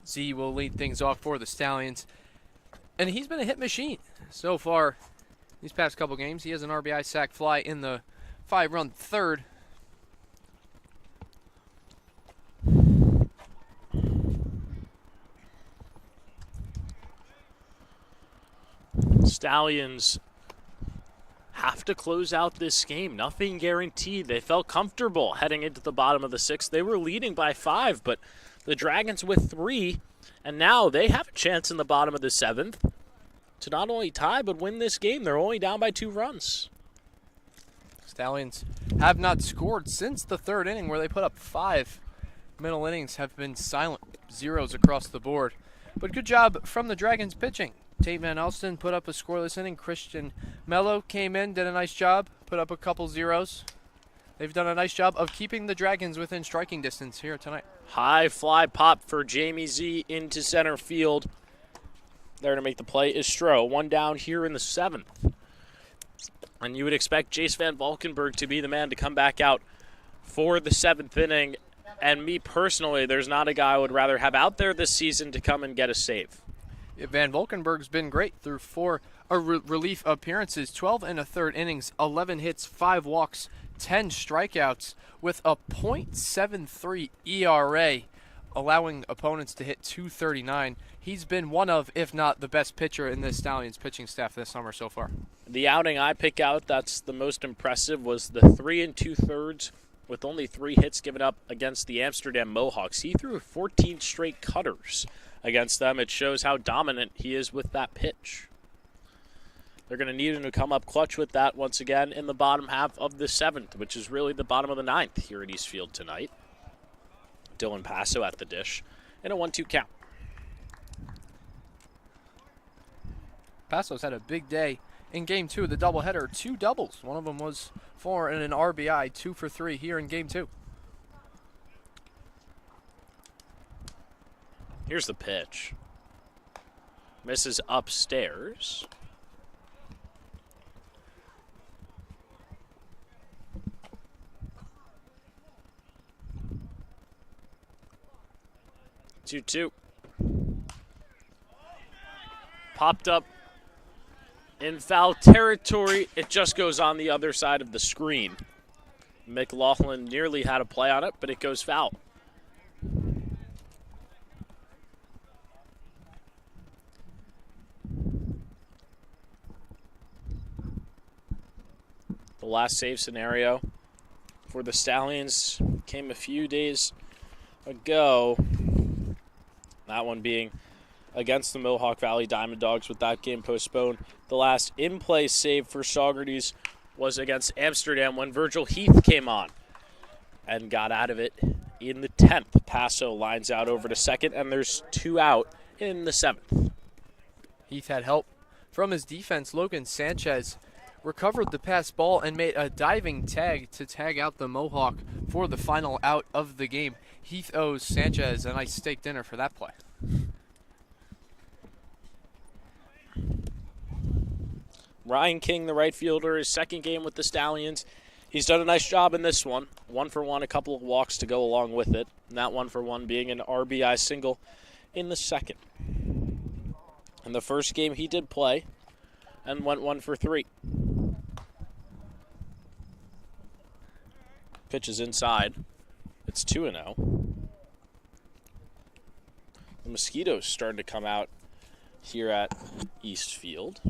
Z will lead things off for the Stallions. And he's been a hit machine so far these past couple games. He has an RBI sac fly in the 5-run 3rd. Stallions have to close out this game. Nothing guaranteed. They felt comfortable heading into the bottom of the 6th. They were leading by 5, but the Dragons with 3, and now they have a chance in the bottom of the 7th to not only tie but win this game. They're only down by 2 runs. Stallions have not scored since the 3rd inning where they put up 5. Middle innings have been silent, zeros across the board. But good job from the Dragons pitching. Tate Van Elston put up a scoreless inning. Christian Mello came in, did a nice job, put up a couple zeros. They've done a nice job of keeping the Dragons within striking distance here tonight. High fly pop for Jamie Z into center field. There to make the play is Stroh. 1 down here in the 7th. And you would expect Jace Van Valkenburg to be the man to come back out for the 7th inning. And me personally, there's not a guy I would rather have out there this season to come and get a save. Van Valkenburg's been great through 4 relief appearances, 12 and a 3rd innings, 11 hits, 5 walks, 10 strikeouts with a .73 ERA, allowing opponents to hit .239. He's been one of, if not the best pitcher in the Stallions pitching staff this summer so far. The outing I pick out that's the most impressive was the 3 2/3 with only 3 hits given up against the Amsterdam Mohawks. He threw 14 straight cutters against them. It shows how dominant he is with that pitch. They're going to need him to come up clutch with that once again in the bottom half of the 7th, which is really the bottom of the 9th here at Eastfield tonight. Dylan Passo at the dish in a 1-2 count. Passo's had a big day in Game 2 of the doubleheader. 2 doubles. One of them was for an RBI, 2 for 3 here in Game 2. Here's the pitch. Misses upstairs. Two. Popped up in foul territory. It just goes on the other side of the screen. McLaughlin nearly had a play on it, but it goes foul. last save scenario for the Stallions came a few days ago. That one being against the Mohawk Valley Diamond Dogs with that game postponed. The last in-play save for Saugerties was against Amsterdam when Virgil Heath came on and got out of it in the 10th. Paso lines out over to second, and there's 2 out in the 7th. Heath had help from his defense. Logan Sanchez recovered the pass ball and made a diving tag to tag out the Mohawk for the final out of the game. Heath owes Sanchez a nice steak dinner for that play. Ryan King, the right fielder, his second game with the Stallions. He's done a nice job in this one. 1-for-1, a couple of walks to go along with it. And that 1-for-1 being an RBI single in the second. In the first game, he did play and went 1-for-3. Pitch is inside. It's 2-0. The mosquitoes starting to come out here at East Field.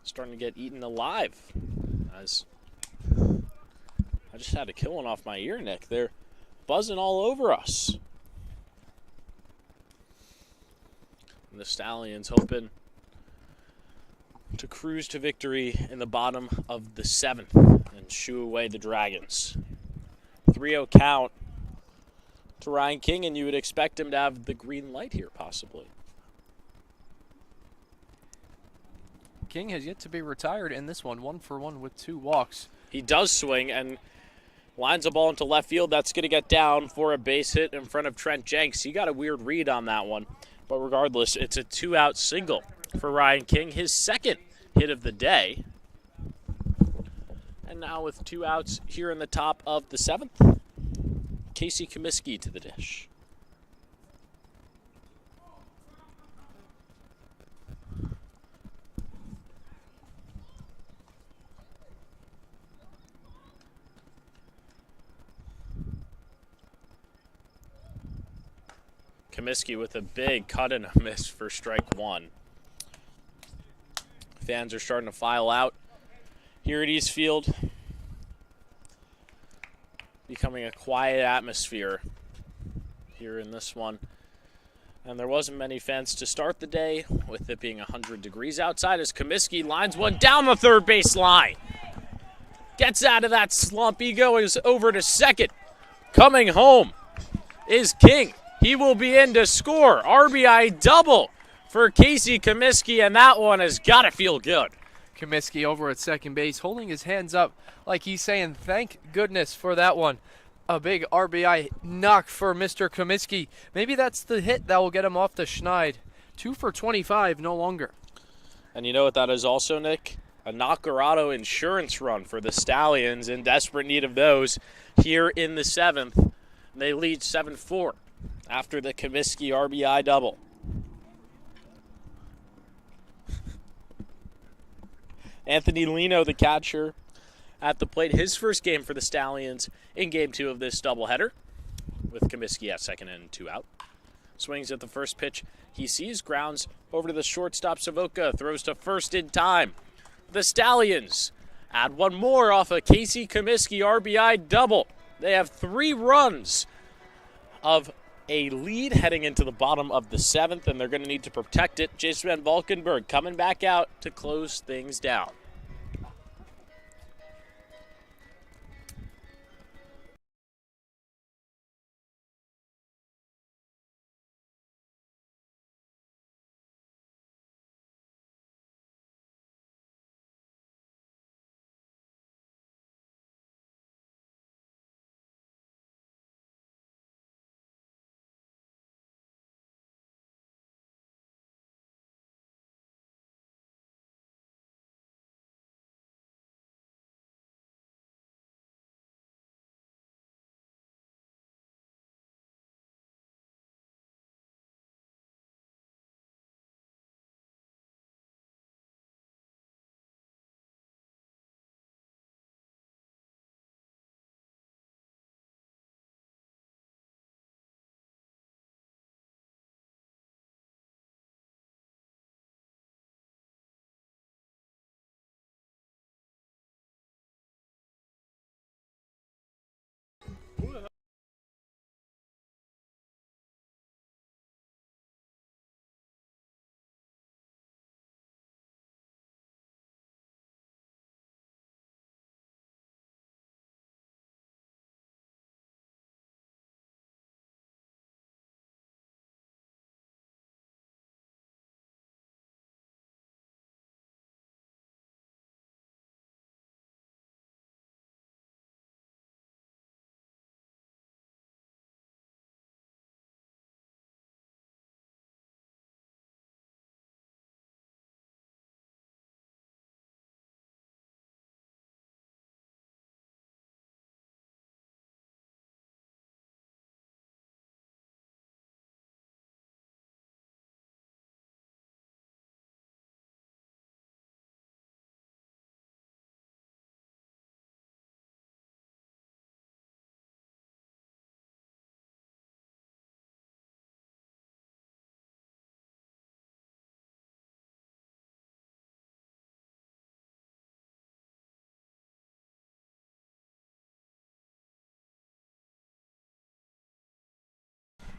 Starting to get eaten alive. As I just had to kill one off my ear, Nick. They're buzzing all over us. And the Stallions hoping to cruise to victory in the bottom of the 7th and shoo away the Dragons. 3-0 count to Ryan King, and you would expect him to have the green light here, possibly. King has yet to be retired in this one. 1-for-1 with 2 walks. He does swing and lines a ball into left field. That's going to get down for a base hit in front of Trent Jenks. He got a weird read on that one. But regardless, it's a 2-out single for Ryan King, his second hit of the day. And now with 2 outs here in the top of the 7th, Casey Comiskey to the dish. Comiskey with a big cut and a miss for strike 1. Fans are starting to file out here at East Field. Becoming a quiet atmosphere here in this one. And there wasn't many fans to start the day, with it being 100 degrees outside, as Comiskey lines one down the third base line. Gets out of that slump. He goes over to second. Coming home is King. He will be in to score. RBI double for Casey Comiskey, and that one has got to feel good. Comiskey over at second base, holding his hands up like he's saying thank goodness for that one. A big RBI knock for Mr. Comiskey. Maybe that's the hit that will get him off the schneid. 2 for 25, no longer. And you know what that is also, Nick? A Nacarado insurance run for the Stallions, in desperate need of those here in the 7th. They lead 7-4 after the Comiskey RBI double. Anthony Lino, the catcher, at the plate. His first game for the Stallions in Game 2 of this doubleheader, with Comiskey at second and 2 out. Swings at the first pitch. He sees, grounds over to the shortstop. Savoca throws to first in time. The Stallions add one more off a Casey Comiskey RBI double. They have 3 runs of a lead heading into the bottom of the 7th, and they're going to need to protect it. Jason Van Valkenburg coming back out to close things down.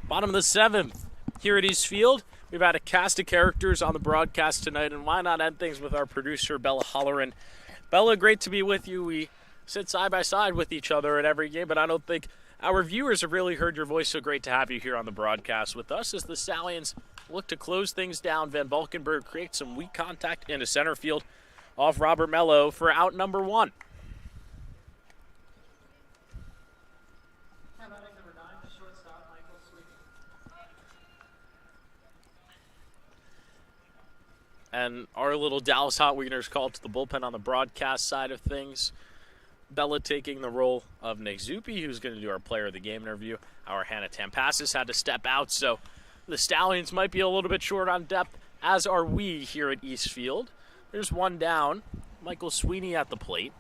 Bottom of the 7th here at East Field. We've had a cast of characters on the broadcast tonight, and why not end things with our producer, Bella Holleran. Bella, great to be with you. We sit side by side with each other at every game, but I don't think our viewers have really heard your voice, so great to have you here on the broadcast with us as the Stallions look to close things down. Van Valkenburg creates some weak contact into center field off Robert Mello for out number 1. And our little Dallas Hot Wieners call to the bullpen on the broadcast side of things. Bella taking the role of Nick Zuppi, who's going to do our player of the game interview. Our Hannah Tampassis had to step out, so the Stallions might be a little bit short on depth, as are we here at East Field. There's one down. Michael Sweeney at the plate.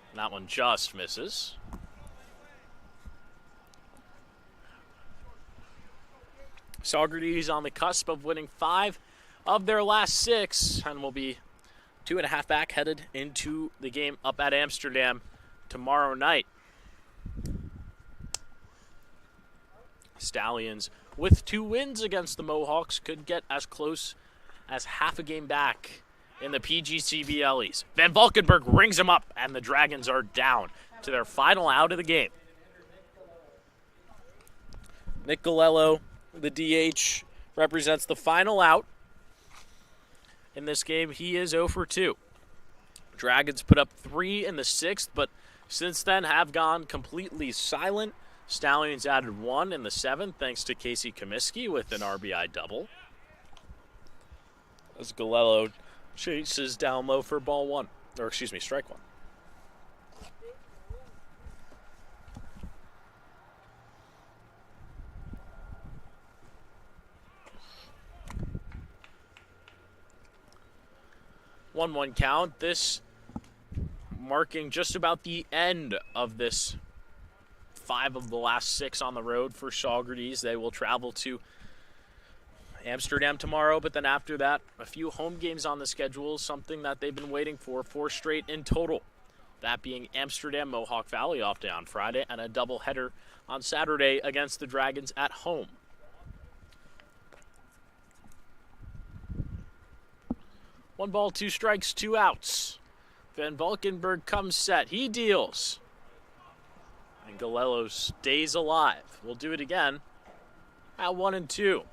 And that one just misses. Saugerties on the cusp of winning 5 of their last 6 and will be 2.5 back headed into the game up at Amsterdam tomorrow night. Stallions with 2 wins against the Mohawks could get as close as half a game back in the PGCBLEs. Van Valkenburg rings them up and the Dragons are down to their final out of the game. Nick Galello, the DH, represents the final out. In this game, he is 0 for 2. Dragons put up 3 in the 6th, but since then have gone completely silent. Stallions added 1 in the 7th, thanks to Casey Comiskey with an RBI double. As Galello chases down low for strike 1. One count. This marking just about the end of this 5 of the last 6 on the road for Saugerties. They will travel to Amsterdam tomorrow, but then after that, a few home games on the schedule, something that they've been waiting for, 4 straight in total. That being Amsterdam, Mohawk Valley off day on Friday, and a doubleheader on Saturday against the Dragons at home. One ball, 2 strikes, 2 outs. Van Valkenburg comes set. He deals. And Galello stays alive. We'll do it again at 1 and 2.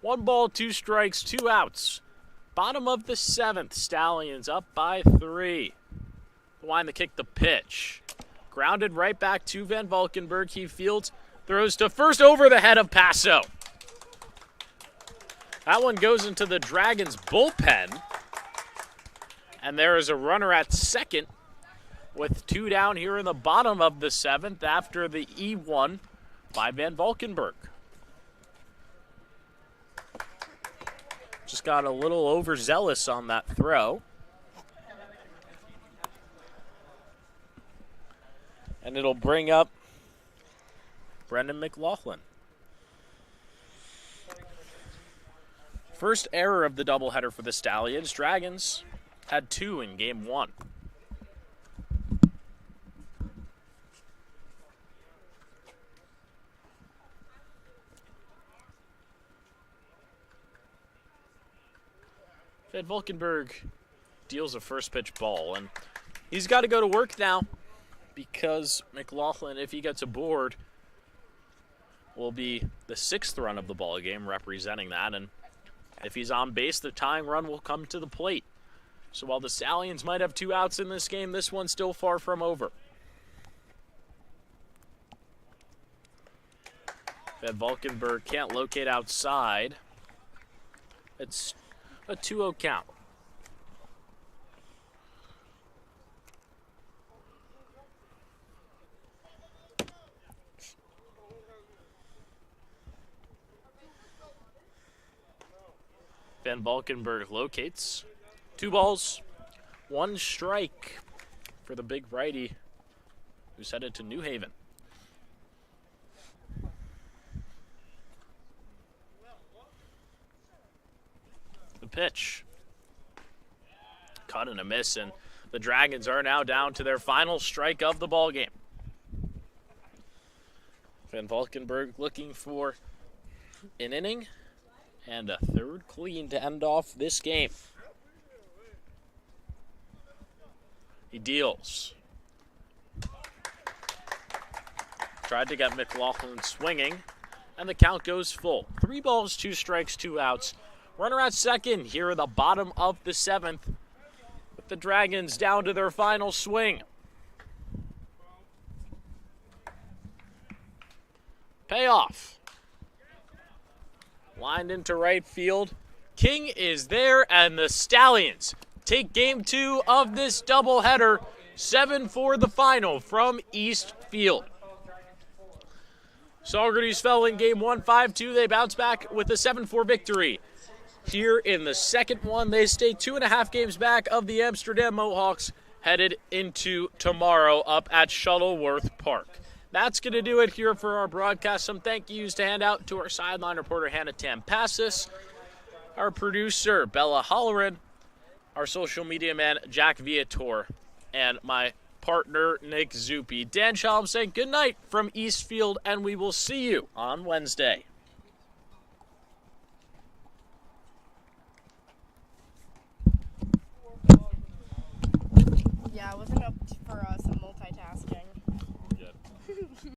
One ball, 2 strikes, 2 outs. Bottom of the 7th, Stallions up by 3. Line to kick the pitch. Grounded right back to Van Valkenburg. He fields, throws to first over the head of Passo. That one goes into the Dragons bullpen. And there is a runner at second with 2 down here in the bottom of the 7th after the E1 by Van Valkenburg. Just got a little overzealous on that throw. And it'll bring up Brendan McLaughlin. First error of the doubleheader for the Stallions. Dragons had 2 in game 1. Van Valkenburg deals a first pitch ball, and he's got to go to work now, because McLaughlin, if he gets aboard, will be the 6th run of the ball game representing that. And if he's on base, the tying run will come to the plate. So while the Stallions might have 2 outs in this game, this one's still far from over. Van Valkenburg can't locate outside. It's a 2-0 count. Van Valkenburg locates. 2 balls, 1 strike for the big righty who's headed to New Haven. pitch. Cut and a miss, and the Dragons are now down to their final strike of the ball game. Van Valkenburg looking for an inning and a third clean to end off this game. He deals. Tried to get McLaughlin swinging, and the count goes full. 3 balls, 2 strikes, 2 outs. Runner at second here in the bottom of the 7th, with the Dragons down to their final swing. Payoff. Lined into right field. King is there, and the Stallions take game 2 of this doubleheader. 7-4 the final from East Field. Saugerties fell in game 1, 5-2. They bounce back with a 7-4 victory. Here in the second one, they stay 2.5 games back of the Amsterdam Mohawks, headed into tomorrow up at Shuttleworth Park. That's going to do it here for our broadcast. Some thank yous to hand out to our sideline reporter, Hannah Tampassis, our producer, Bella Holleran, our social media man, Jack Viator, and my partner, Nick Zuppi. Dan Shalom saying good night from Eastfield, and we will see you on Wednesday. Yeah, I wasn't